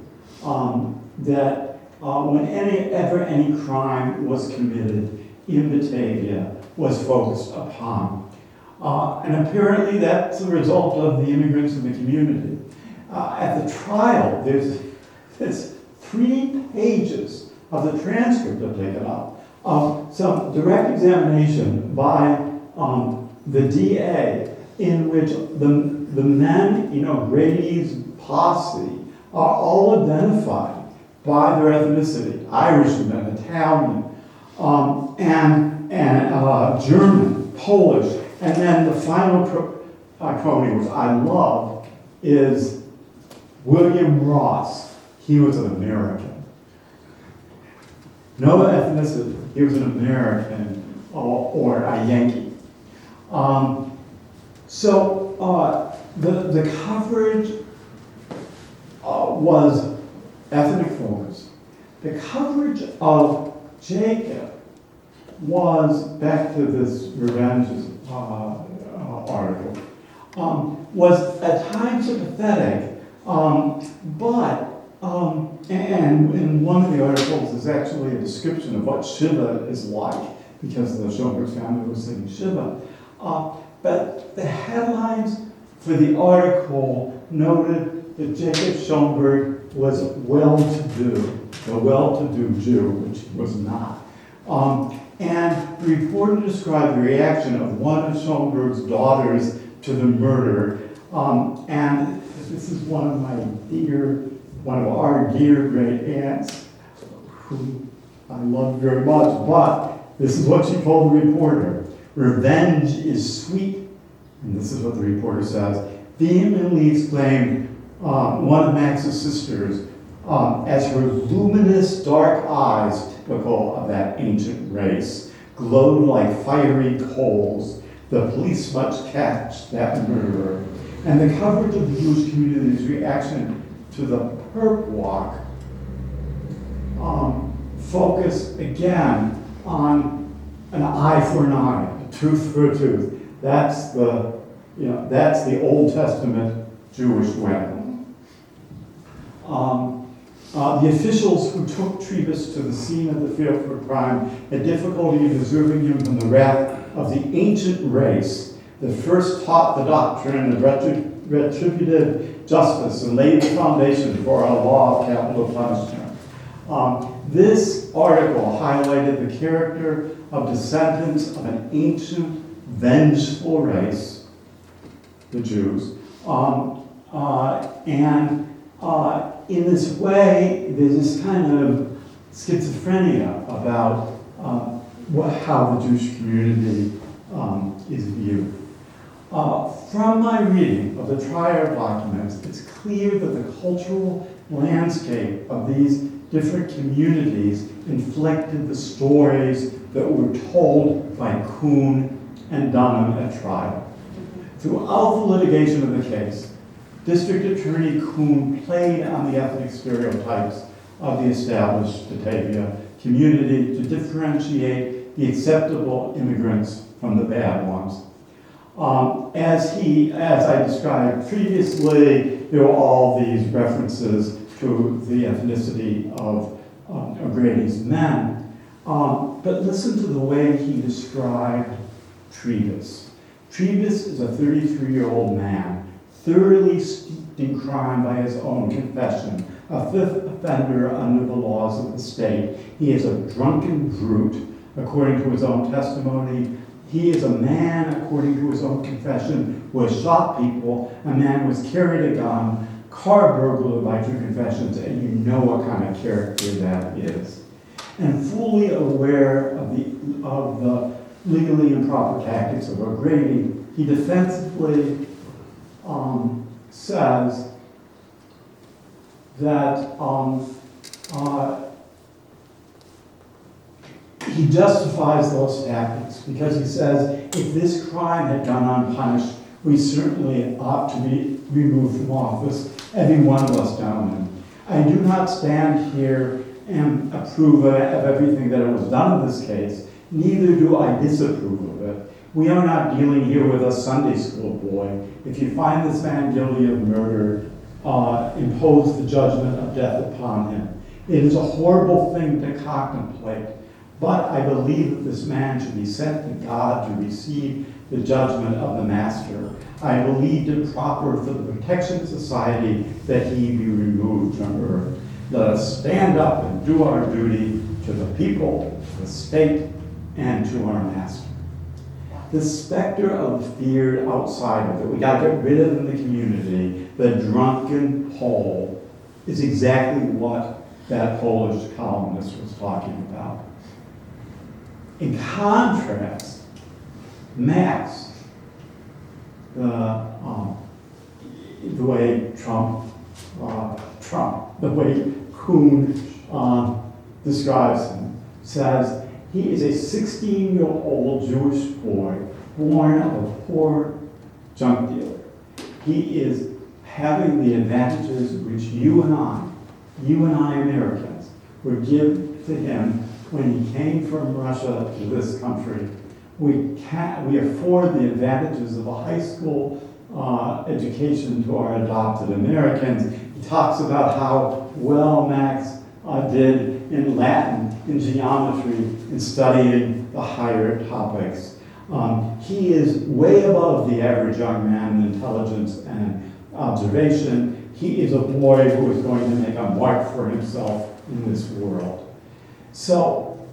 Speaker 4: that whenever any crime was committed in Batavia was focused upon. And apparently that's the result of the immigrants in the community. At the trial, there's 3 pages of the transcript I've taken up of some direct examination by the DA in which the men in O'Grady's posse are all identified by their ethnicity: Irishman, Italian, and German, Polish, and then the final crony, which I love, is William Ross. He was an American. No ethnicity. He was an American or a Yankee. The coverage was ethnic focused. The coverage of Jacob was, back to this revenge article, was at times sympathetic, and in one of the articles is actually a description of what Shiva is like, because the Schoenberg family was singing Shiva. But the headlines for the article noted that Jacob Schoenberg was well-to-do, a well-to-do Jew, which he was not. And the reporter described the reaction of one of Schoenberg's daughters to the murder. And this is one of our dear great aunts, who I love very much, but this is what she told the reporter: "Revenge is sweet," and this is what the reporter says, vehemently exclaimed one of Max's sisters, as her luminous dark eyes, typical of that ancient race, glowed like fiery coals. The police must catch that murderer. And the coverage of the Jewish community's reaction to the perp walk focused again on an eye for an eye, a tooth for a tooth. That's the Old Testament Jewish way. The officials who took Trybus to the scene of the fearful crime had difficulty in preserving him from the wrath of the ancient race that first taught the doctrine of retributive justice and laid the foundation for our law of capital punishment. This article highlighted the character of descendants of an ancient, vengeful race, the Jews, in this way, there's this kind of schizophrenia about how the Jewish community is viewed. From my reading of the trial documents, it's clear that the cultural landscape of these different communities inflected the stories that were told by Kuhn and Dunham at trial. Throughout the litigation of the case, District Attorney Kuhn played on the ethnic stereotypes of the established Batavia community to differentiate the acceptable immigrants from the bad ones. As I described previously, there were all these references to the ethnicity of O'Grady's men. But listen to the way he described Trybus. Trybus is a 33-year-old man, thoroughly steeped in crime by his own confession, a fifth offender under the laws of the state. He is a drunken brute, according to his own testimony. He is a man, according to his own confession, who has shot people, a man who has carried a gun, car burglar by true confessions, and you know what kind of character that is. And fully aware of the legally improper tactics of O'Grady, he defensively says that he justifies those tactics because he says if this crime had gone unpunished, we certainly ought to be removed from office, every one of us down I do not stand here and approve of everything that was done in this case, neither do I disapprove of it. We are not dealing here with a Sunday school boy. If you find this man guilty of murder, impose the judgment of death upon him. It is a horrible thing to contemplate, but I believe that this man should be sent to God to receive the judgment of the master. I believe it proper for the protection of society that he be removed from earth. Let us stand up and do our duty to the people, to the state, and to our master. The specter of the feared outsider that we got to get rid of in the community, the drunken Pole, is exactly what that Polish columnist was talking about. In contrast, Max, the way the way Kuhn describes him, says he is a 16-year-old Jewish boy born of a poor junk dealer. He is having the advantages which you and I Americans, were given to him when he came from Russia to this country. We afford the advantages of a high school education to our adopted Americans. He talks about how well Max did in Latin, in geometry, in studying the higher topics. He is way above the average young man in intelligence and observation. He is a boy who is going to make a mark for himself in this world. So,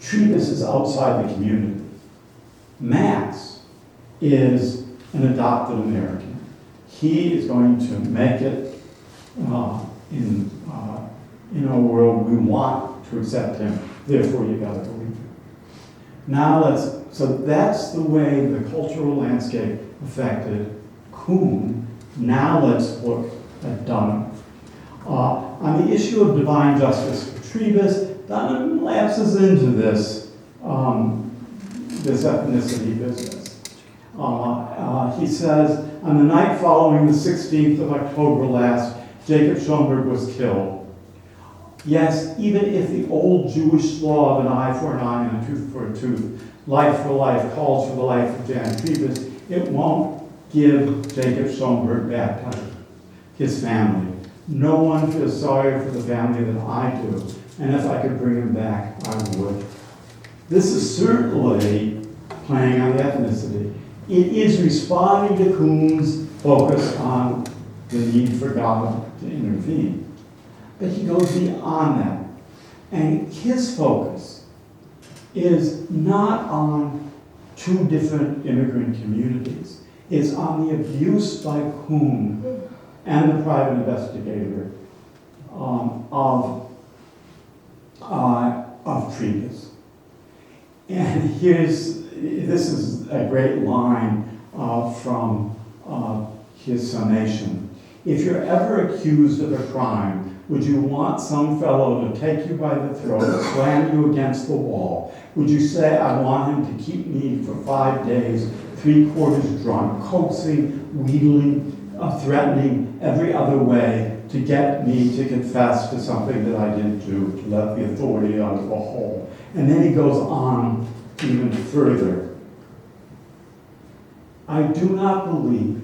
Speaker 4: Trybus is outside the community. Max is an adopted American. He is going to make it in a world we want to accept him. Therefore, you got to believe him. Now so that's the way the cultural landscape affected Kuhn. Now let's look at Dunham. On the issue of divine justice for Trybus, Dunham lapses into this ethnicity business. He says, on the night following the 16th of October last, Jacob Schoenberg was killed. Yes, even if the old Jewish law of an eye for an eye and a tooth for a tooth, life for life, calls for the life of Jan Trybus, it won't give Jacob Schoenberg back to his family. No one feels sorry for the family that I do, and if I could bring him back, I would. This is certainly playing on the ethnicity. It is responding to Kuhn's focus on the need for God to intervene. But he goes beyond that. And his focus is not on two different immigrant communities. It's on the abuse by Kuhn and the private investigator of Trybus. And this is a great line from his summation. If you're ever accused of a crime, would you want some fellow to take you by the throat, slam you against the wall? Would you say, I want him to keep me for 5 days, 3/4 drunk, coaxing, wheedling, threatening every other way to get me to confess to something that I didn't do, to let the authority out of the hole? And then he goes on even further. I do not believe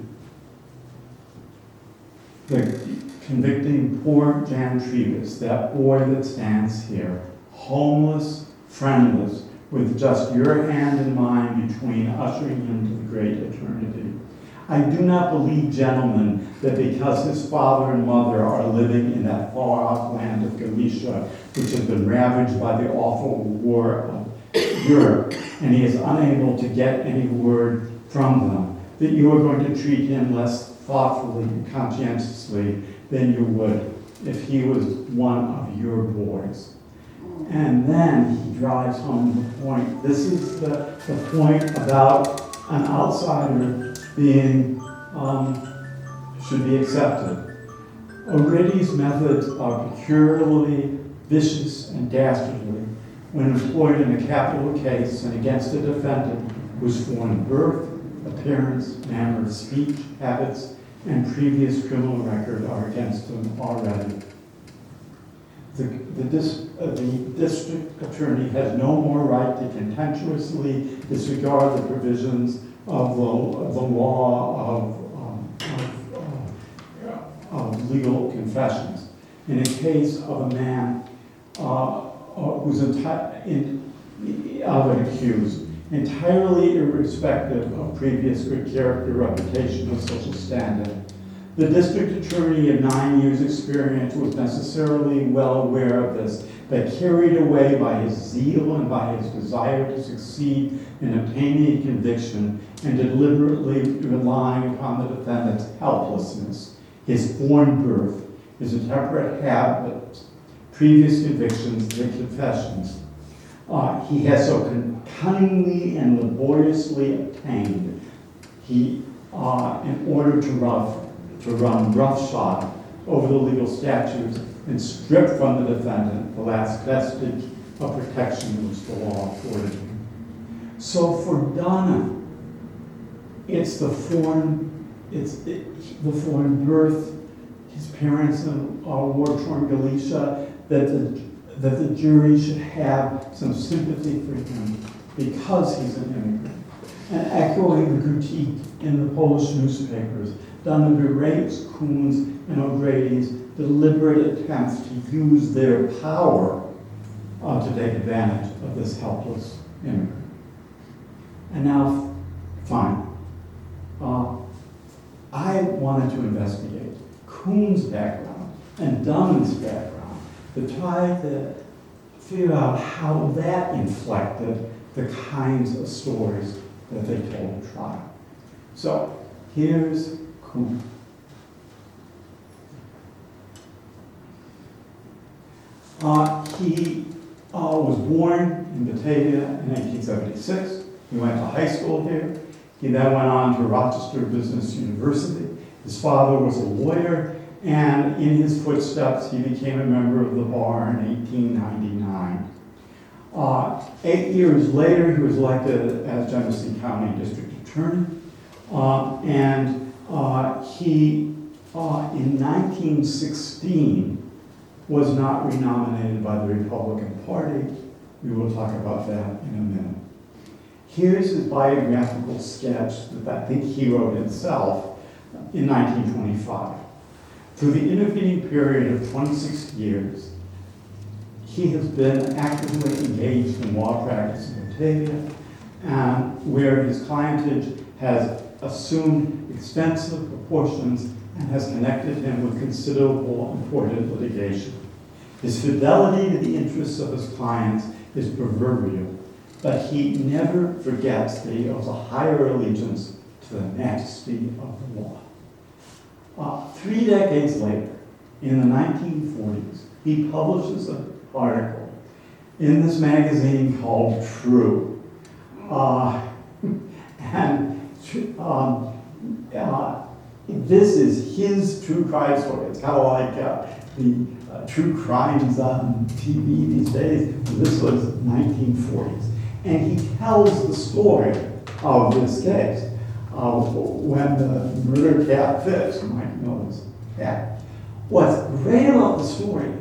Speaker 4: that convicting poor Jan Trybus, that boy that stands here, homeless, friendless, with just your hand and mine between, ushering him to the great eternity. I do not believe, gentlemen, that because his father and mother are living in that far-off land of Galicia, which has been ravaged by the awful war of Europe, and he is unable to get any word from them, that you are going to treat him less thoughtfully and conscientiously than you would if he was one of your boys. And then he drives home the point. This is the point about an outsider being, should be accepted. O'Grady's methods are peculiarly vicious and dastardly when employed in a capital case and against a defendant whose foreign birth, appearance, manner of speech, habits, and previous criminal record are against him already. The district attorney has no more right to contemptuously disregard the provisions of the law of legal confessions. In a case of a man who's of an accused, entirely irrespective of previous good character, reputation, or social standing. The district attorney of 9 years' experience was necessarily well aware of this, but carried away by his zeal and by his desire to succeed in obtaining a conviction and deliberately relying upon the defendant's helplessness, his foreign birth, his intemperate habits, previous convictions, and confessions. He has so cunningly and laboriously obtained, in order to run roughshod over the legal statutes and strip from the defendant the last vestige of protection which the law afforded him. So for Donna, it's the foreign birth, his parents in war-torn Galicia, that the jury should have some sympathy for him because he's an immigrant. And echoing the critique in the Polish newspapers, Donna berates Kuhn's and O'Grady's deliberate attempts to use their power to take advantage of this helpless immigrant. And now, fine. I wanted to investigate Kuhn's background and Dunn's background to try to figure out how that inflected the kinds of stories that they told at trial. So here's Kuhn. He was born in Batavia in 1876. He went to high school here. He then went on to Rochester Business University. His father was a lawyer, and in his footsteps, he became a member of the bar in 1899. 8 years later, he was elected as Genesee County District Attorney, and he, in 1916, was not renominated by the Republican Party. We will talk about that in a minute. Here's his biographical sketch that I think he wrote himself in 1925. Through the intervening period of 26 years, he has been actively engaged in law practice in Batavia, where his clientage has assumed extensive proportions and has connected him with considerable important litigation. His fidelity to the interests of his clients is proverbial, but he never forgets that he owes a higher allegiance to the majesty of the law. 3 decades later, in the 1940s, he publishes an article in this magazine called True. This is his true crime story. It's kind of like the true crimes on TV these days. This was 1940s. And he tells the story of this case. When the murder cat fits, you might know this cat. What's great about the story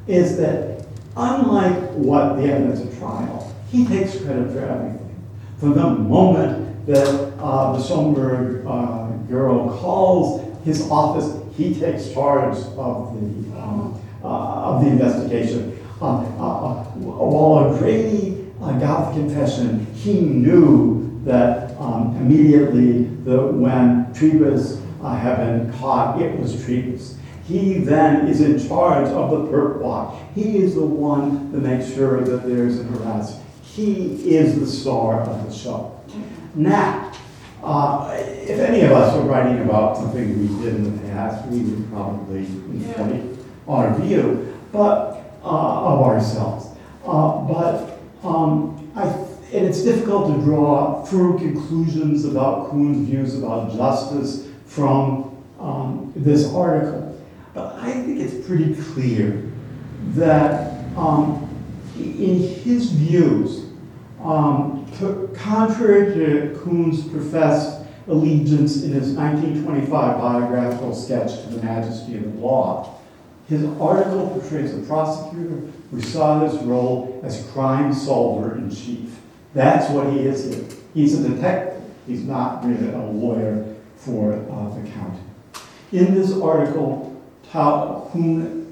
Speaker 4: is that unlike what the evidence at trial, he takes credit for everything. From the moment that the Schoenberg girl calls his office, he takes charge of the investigation. While O'Grady got the confession, he knew that immediately when Trybus had been caught, it was Trybus. He then is in charge of the perp block. He is the one that makes sure that there's an arrest. He is the star of the show. Now, if any of us were writing about something we did in the past, we would probably inflate our view of ourselves. And it's difficult to draw firm conclusions about Kuhn's views about justice from this article. But I think it's pretty clear that in his views, contrary to Kuhn's professed allegiance in his 1925 biographical sketch to the majesty of the law. His article portrays a prosecutor who saw his role as crime solver in chief. That's what he is here. He's a detective. He's not really a lawyer for the county. In this article, Kuhn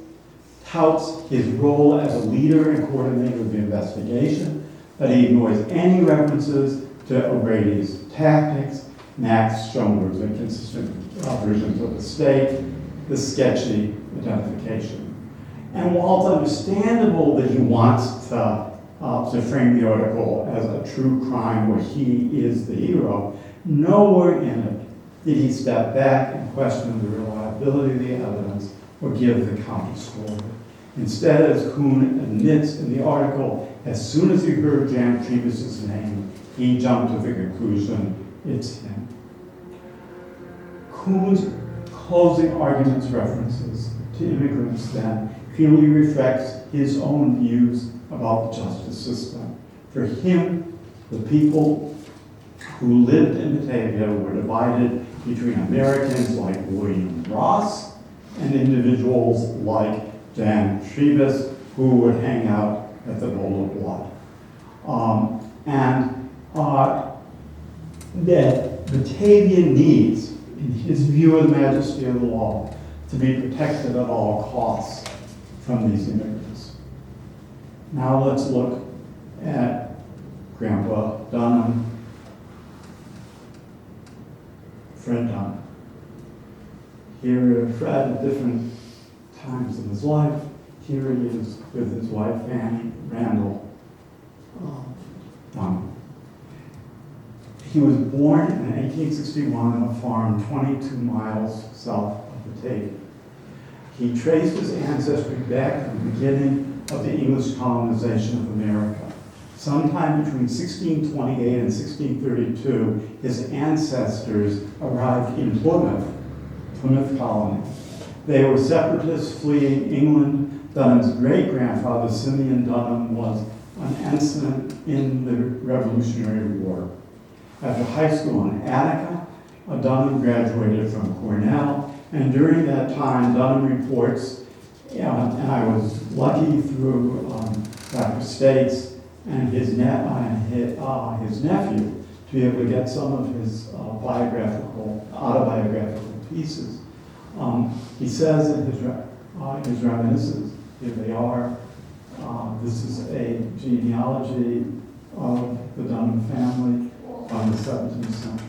Speaker 4: touts his role as a leader and coordinator of the investigation, but he ignores any references to O'Grady's tactics, Max Schoenberg's inconsistent versions of the state, the sketchy identification. And while it's understandable that he wants to frame the article as a true crime where he is the hero, nowhere in it did he step back and question the reliability of the evidence or give the counter-story. Instead, as Kuhn admits in the article, as soon as he heard Jan Trybus' name, he jumped to the conclusion, it's him. Kuhn's closing arguments references to immigrants then clearly reflects his own views about the justice system. For him, the people who lived in Batavia were divided between Americans like William Ross and individuals like Jan Trybus, who would hang out at the Bowl of Blood. That Batavia needs, in his view of the majesty of the law, to be protected at all costs from these immigrants. Now let's look at Grandpa Dunham, Fred Dunham. Here, Fred at different times in his life. Here he is with his wife, Fanny Randall Dunham. He was born in 1861 on a farm 22 miles south of Batavia. He traced his ancestry back to the beginning of the English colonization of America. Sometime between 1628 and 1632, his ancestors arrived in Plymouth colony. They were separatists fleeing England. Dunham's great-grandfather, Simeon Dunham, was an ensign in the Revolutionary War. After high school in Attica, Dunham graduated from Cornell, and during that time, Dunham reports, and I was lucky through Dr. States and his nephew to be able to get some of his autobiographical pieces. He says in his reminiscences, here they are. This is a genealogy of the Dunham family from the 17th century.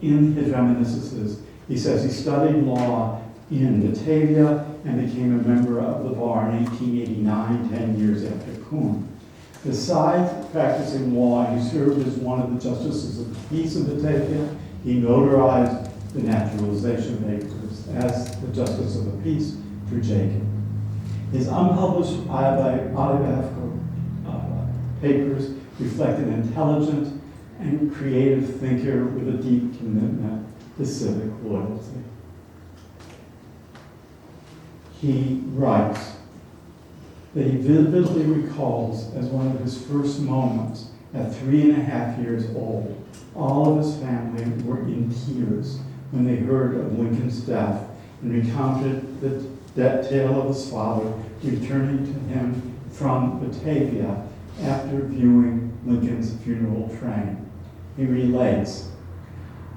Speaker 4: In his reminiscences, he says he studied law in Batavia and became a member of the bar in 1889, 10 years after Kuhn. Besides practicing law, he served as one of the justices of the peace in Batavia. He notarized the naturalization papers as the justice of the peace for Jacob. His unpublished autobiographical papers reflect an intelligent and creative thinker with a deep commitment to civic loyalty. He writes that he vividly recalls as one of his first moments at 3.5 years old, all of his family were in tears when they heard of Lincoln's death and recounted that tale of his father returning to him from Batavia after viewing Lincoln's funeral train. He relates,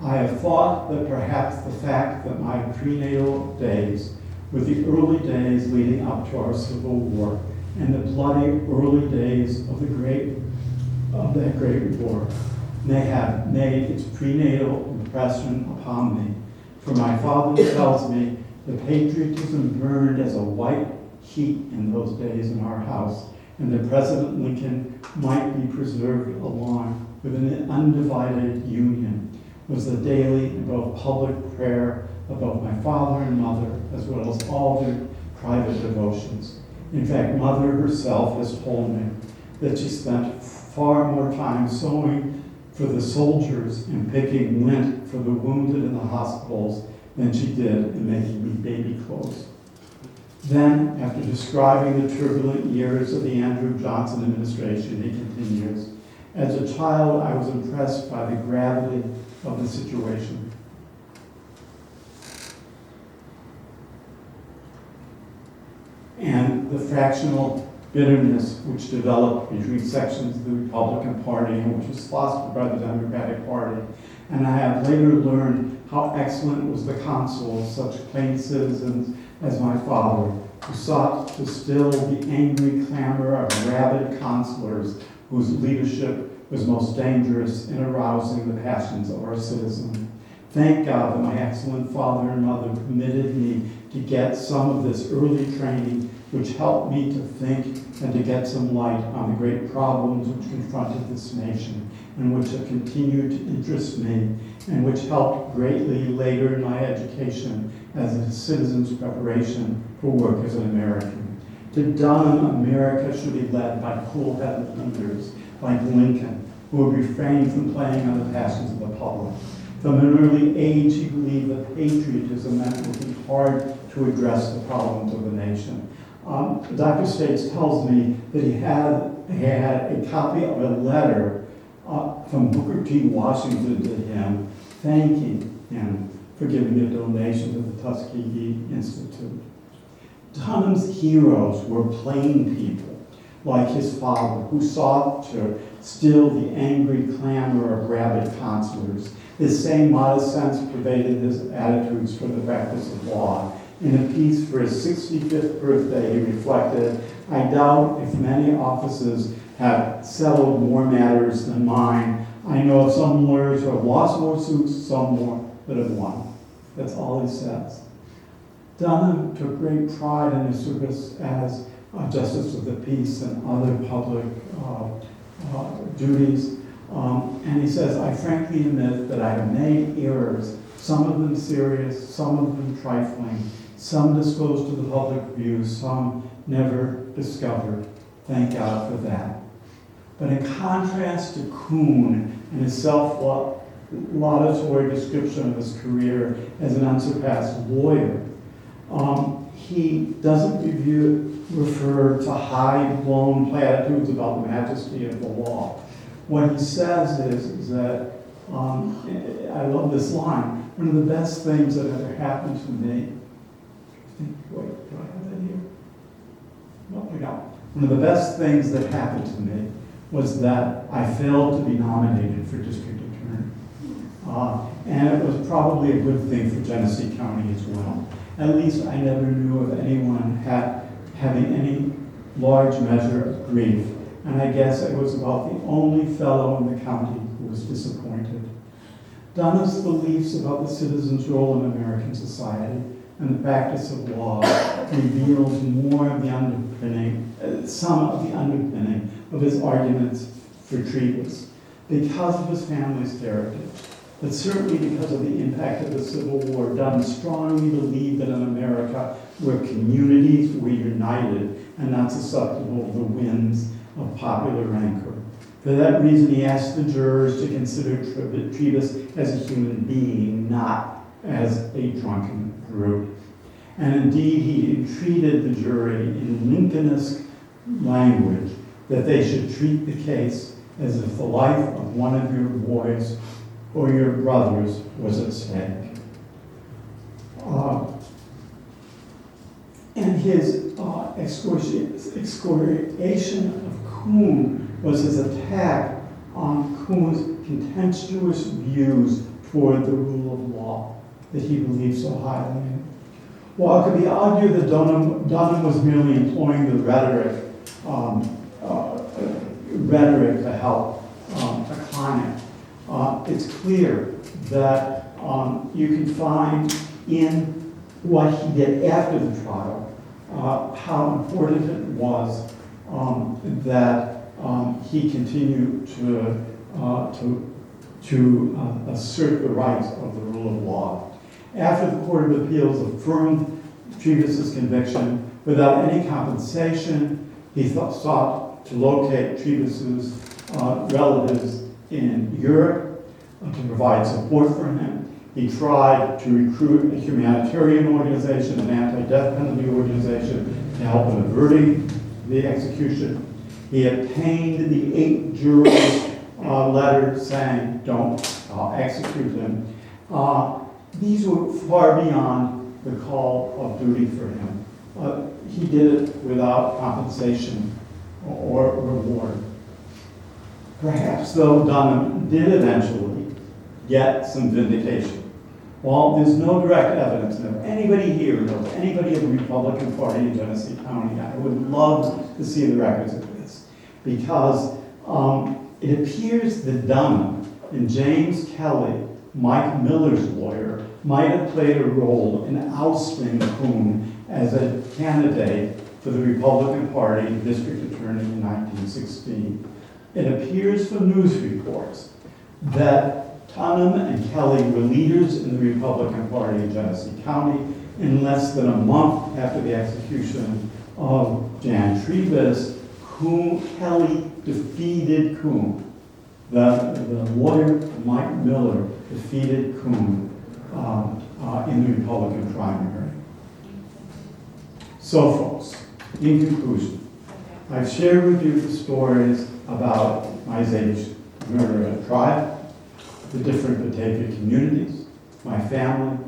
Speaker 4: I have thought that perhaps the fact that my prenatal days were the early days leading up to our Civil War and the bloody early days of that great war may have made its prenatal impression upon me. For my father tells me the patriotism burned as a white heat in those days in our house, and that President Lincoln might be preserved along with an undivided union was the daily and both public prayer of both my father and mother, as well as all their private devotions. In fact, Mother herself has told me that she spent far more time sewing for the soldiers and picking lint for the wounded in the hospitals than she did in making me baby clothes. Then, after describing the turbulent years of the Andrew Johnson administration, he continues, As a child, I was impressed by the gravity of the situation. And the fractional bitterness which developed between sections of the Republican Party and which was fostered by the Democratic Party. And I have later learned how excellent was the counsel of such plain citizens as my father, who sought to still the angry clamor of rabid counselors whose leadership was most dangerous in arousing the passions of our citizens. Thank God that my excellent father and mother permitted me to get some of this early training, which helped me to think and to get some light on the great problems which confronted this nation, and which have continued to interest me, and which helped greatly later in my education as a citizen's preparation for work as an American. To Dunham, America should be led by cool-headed leaders like Lincoln, who would refrain from playing on the passions of the public. From an early age, he believed that patriotism meant working hard to address the problems of the nation. Dr. States tells me that he had a copy of a letter from Booker T. Washington to him, thanking him for giving a donation to the Tuskegee Institute. Dunham's heroes were plain people, like his father, who sought to still the angry clamor of rabid counselors. This same modest sense pervaded his attitudes for the practice of law. In a piece for his 65th birthday, he reflected, "I doubt if many offices have settled more matters than mine. I know of some lawyers who have lost more suits, some more that have won." That's all he says. Dunham took great pride in his service as Justice of the Peace and other public duties. And he says, "I frankly admit that I have made errors, some of them serious, some of them trifling, some disclosed to the public view, some never discovered. Thank God for that." But in contrast to Kuhn and his self-laudatory description of his career as an unsurpassed lawyer, he doesn't refer to high-blown platitudes about the majesty of the law. What he says is that, I love this line, one of the best things that ever happened to me, wait, do I have that here? No, I don't. One of the best things that happened to me was that I failed to be nominated for district attorney. And it was probably a good thing for Genesee County as well. At least I never knew of anyone having any large measure of grief. And I guess I was about the only fellow in the county who was disappointed. Dunham's beliefs about the citizen's role in American society and the practice of law reveals more of the underpinning, some of the underpinning of his arguments for Trybus, because of his family's heritage, but certainly because of the impact of the Civil War. Dunham strongly believed that in America, where communities were united and not susceptible to the winds of popular rancor. For that reason, he asked the jurors to consider Trybus as a human being, not as a drunken brute. And indeed, he entreated the jury in Lincolnesque language that they should treat the case as if the life of one of your boys or your brothers was at stake. And his excoriation of Kuhn was his attack on Kuhn's contemptuous views toward the rule of law that he believed so highly in. While it could be argued that Dunham was merely employing the rhetoric to help a client, it's clear that you can find in what he did after the trial how important it was that he continued to assert the rights of the rule of law. After the Court of Appeals affirmed Trybus's conviction without any compensation, he sought to locate Trybus's relatives in Europe to provide support for him. He tried to recruit a humanitarian organization, an anti-death penalty organization, to help in averting the execution. He obtained the 8 jurors letter saying, don't execute him. These were far beyond the call of duty for him. He did it without compensation or reward. Perhaps, though, Dunham did eventually get some vindication. While there's no direct evidence, and if anybody here knows anybody in the Republican Party in Genesee County, I would love to see the records of this, because it appears that Dunham and James Kelly, Mike Miller's lawyer, might have played a role in ousting Kuhn as a candidate for the Republican Party district attorney in 1916. It appears from news reports that Dunham and Kelly were leaders in the Republican Party in Genesee County. In less than a month after the execution of Jan Trybus, Kelly defeated Kuhn. The lawyer, Mike Miller, defeated Kuhn in the Republican primary. So, folks, in conclusion, I've shared with you the stories about my Zaydish murder at trial, the different Batavia communities, my family,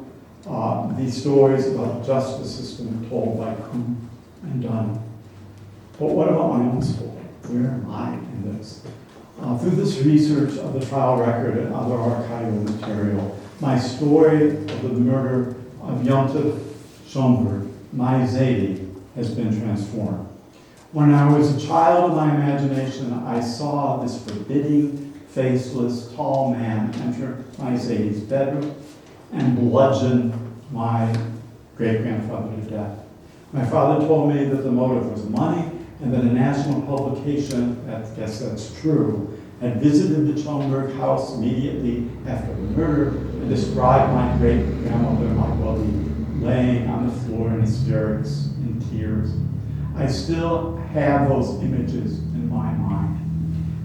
Speaker 4: these stories about the justice system told by Kuhn and Dunham. But what about my own story? Where am I in this? Through this research of the trial record and other archival material, my story of the murder of Yomtov Schoenberg, my Zaydi, has been transformed. When I was a child in my imagination, I saw this forbidding, faceless, tall man enter my Zaydi's bedroom and bludgeon my great-grandfather to death. My father told me that the motive was money and that a national publication, I guess that's true, had visited the Schoenberg house immediately after the murder and described my great-grandmother, my Willie, laying on the floor in hysterics, in tears. I still have those images in my mind.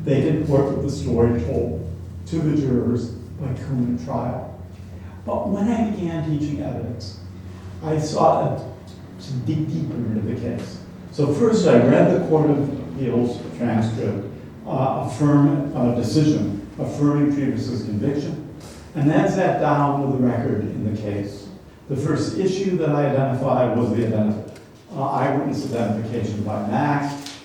Speaker 4: They comport with the story told to the jurors by Kuhn trial. But when I began teaching evidence, I sought to dig deeper into the case. So first I read the Court of Appeals transcript, decision affirming Trybus's conviction, and then sat down with the record in the case. The first issue that I identified was the eyewitness identification by Max.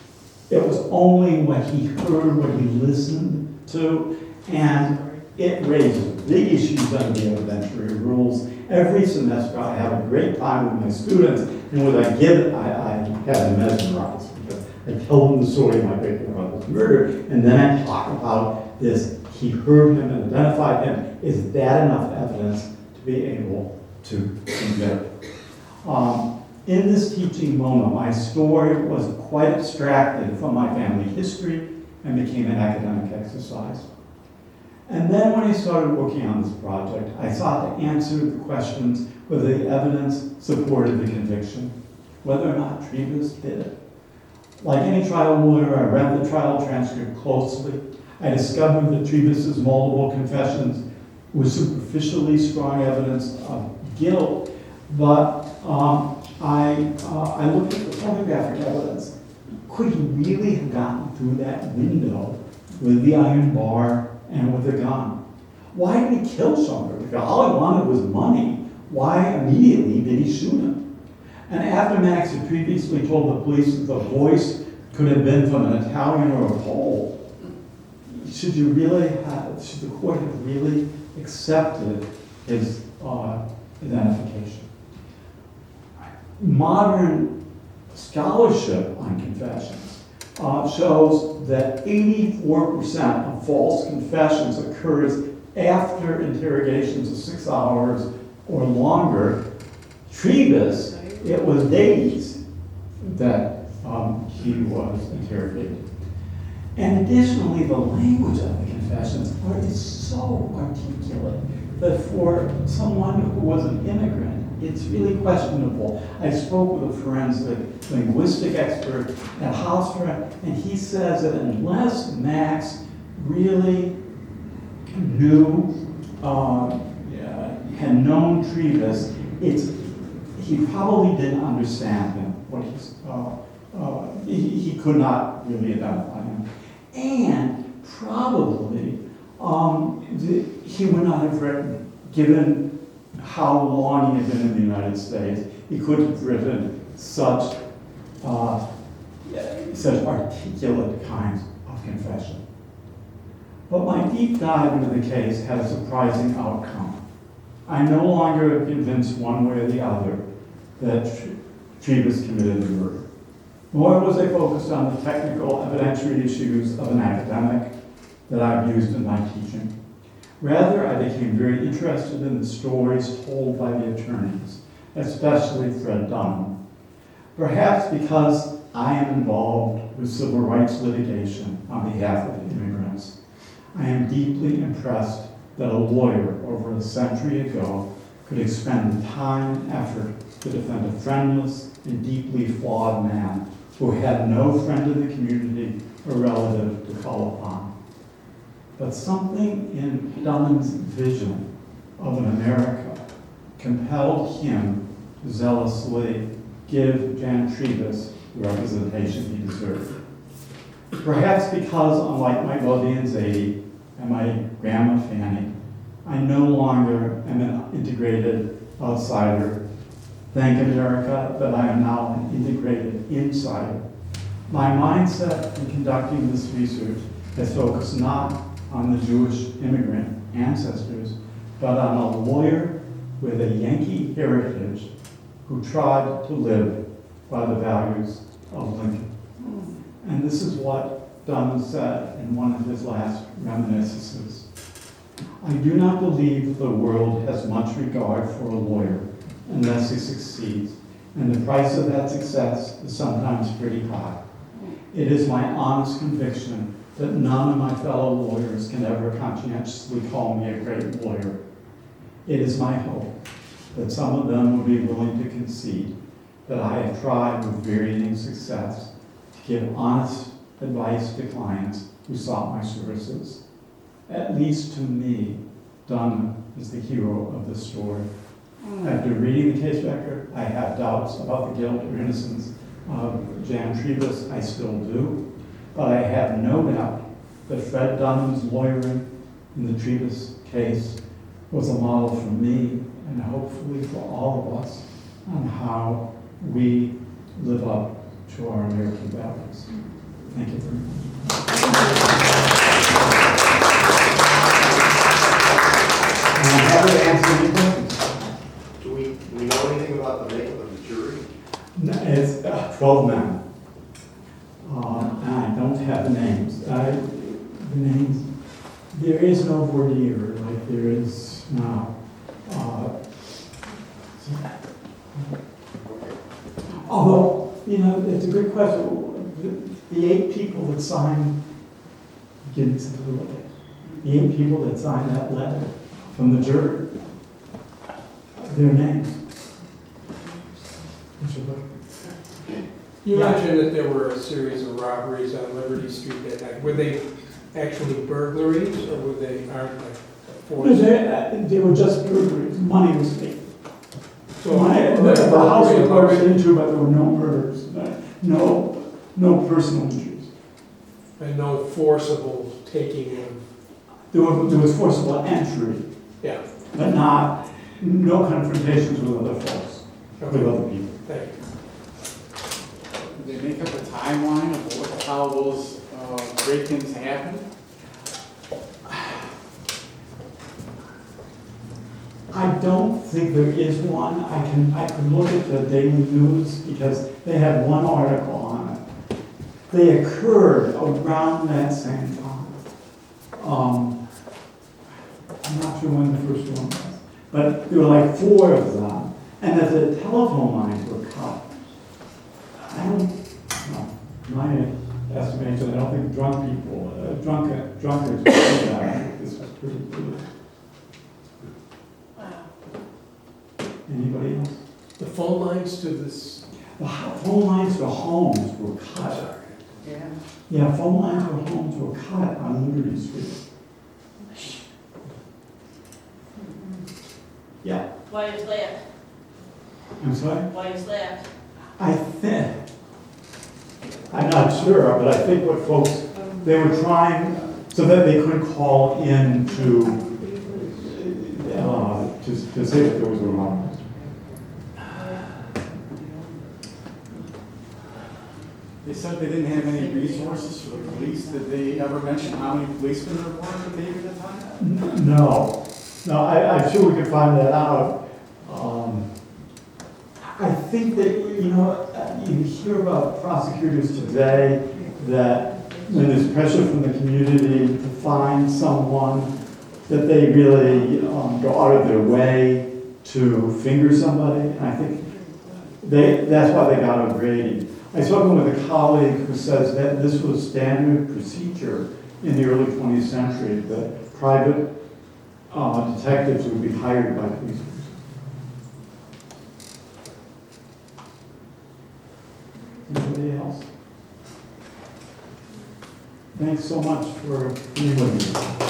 Speaker 4: It was only what he heard, what he listened to, and it raised big issues under the evidentiary rules. Every semester I have a great time with my students, and when I give it, I have them mesmerized, because I tell them the story of my great-grandfather's murder, and then I talk about this. He heard him and identified him. Is that enough evidence to be able to convict? In this teaching moment, my story was quite abstracted from my family history and became an academic exercise. And then when I started working on this project, I sought to answer the questions whether the evidence supported the conviction, whether or not Trybus did it. Like any trial lawyer, I read the trial transcript closely. I discovered that Trybus's multiple confessions were superficially strong evidence of guilt, but I looked at the photographic evidence. Could he really have gotten through that window with the iron bar and with the gun? Why did he kill Schoenberg? Because all he wanted was money. Why immediately did he shoot him? And after Max had previously told the police that the voice could have been from an Italian or a Pole, should the court have really accepted his identification? Modern scholarship on confessions shows that 84% of false confessions occurs after interrogations of 6 hours or longer. Trybus, it was days that he was interrogated. And additionally, the language of the confessions is so articulate that for someone who was an immigrant, it's really questionable. I spoke with a forensic linguistic expert at Hofstra, and he says that unless Max really knew, had known Trybus, he probably didn't understand him. He could not really identify him. And Probably. He would not have written, given how long he had been in the United States, he couldn't have written such articulate kinds of confession. But my deep dive into the case had a surprising outcome. I'm no longer convinced one way or the other that Trybus committed the murder. Nor was I focused on the technical evidentiary issues of an academic that I've used in my teaching. Rather, I became very interested in the stories told by the attorneys, especially Fred Dunham. Perhaps because I am involved with civil rights litigation on behalf of immigrants, I am deeply impressed that a lawyer over a century ago could expend the time and effort to defend a friendless and deeply flawed man who had no friend in the community or relative to call upon. But something in Dunham's vision of an America compelled him to zealously give Jan Trybus the representation he deserved. Perhaps because, unlike my guardian Zadie and my grandma Fanny, I no longer am an integrated outsider. Thank America that I am now an integrated insider. My mindset in conducting this research has focused not on the Jewish immigrant ancestors, but on a lawyer with a Yankee heritage who tried to live by the values of Lincoln. And this is what Dunham said in one of his last reminiscences. I do not believe the world has much regard for a lawyer unless he succeeds, and the price of that success is sometimes pretty high. It is my honest conviction that none of my fellow lawyers can ever conscientiously call me a great lawyer. It is my hope that some of them will be willing to concede that I have tried with varying success to give honest advice to clients who sought my services. At least to me, Dunham is the hero of this story. After reading the case record, I have doubts about the guilt or innocence of Jan Trybus. I still do. But I have no doubt that Fred Dunham's lawyering in the Trybus case was a model for me and hopefully for all of us on how we live up to our American values. Thank you very much. And I'm happy to answer any questions.
Speaker 5: Do we know anything about the makeup of the jury?
Speaker 4: No, it's 12 men. And I don't have the names. There is no voir dire like there is now. Although, it's a good question. The 8 people that signed, the 8 people that signed that letter from the jury, their names.
Speaker 6: You mentioned that there were a series of robberies on Liberty Street that night. Were they actually burglaries, or were they forced?
Speaker 4: They were just burglaries. Money was taken.
Speaker 6: So
Speaker 4: The house was broken into, but there were no murders, no personal injuries.
Speaker 6: And no forcible taking of.
Speaker 4: There was forcible entry,
Speaker 6: Yeah.
Speaker 4: but no confrontations with other folks, with other people.
Speaker 6: Thank you.
Speaker 7: Did they make up a timeline of how those break-ins happened?
Speaker 4: I don't think there is one. I can look at the Daily News because they have one article on it. They occurred around that same time. I'm not sure when the first one was, but there were like 4 of them, and that the telephone lines were cut. I don't know. My estimation, I don't think drunkards do that. This was pretty good. Anybody else?
Speaker 6: The phone lines to this.
Speaker 4: The phone lines for homes were cut. Yeah, phone lines for homes were cut on Liberty Street. Yeah.
Speaker 8: Why is that?
Speaker 4: I'm sorry?
Speaker 8: Why is that?
Speaker 4: I'm not sure, but I think what folks, they were trying so that they couldn't call in to say that there was a robbery.
Speaker 7: They said they didn't have any resources for the police. Did they ever mention how many policemen there were in Batavia at the time?
Speaker 4: No, I'm sure we could find that out. I think that, you hear about prosecutors today that when there's pressure from the community to find someone, that they really go out of their way to finger somebody. And I think that's why they got O'Grady. I was talking with a colleague who says that this was standard procedure in the early 20th century, that private detectives would be hired by police. Anybody else? Thanks so much for being with me.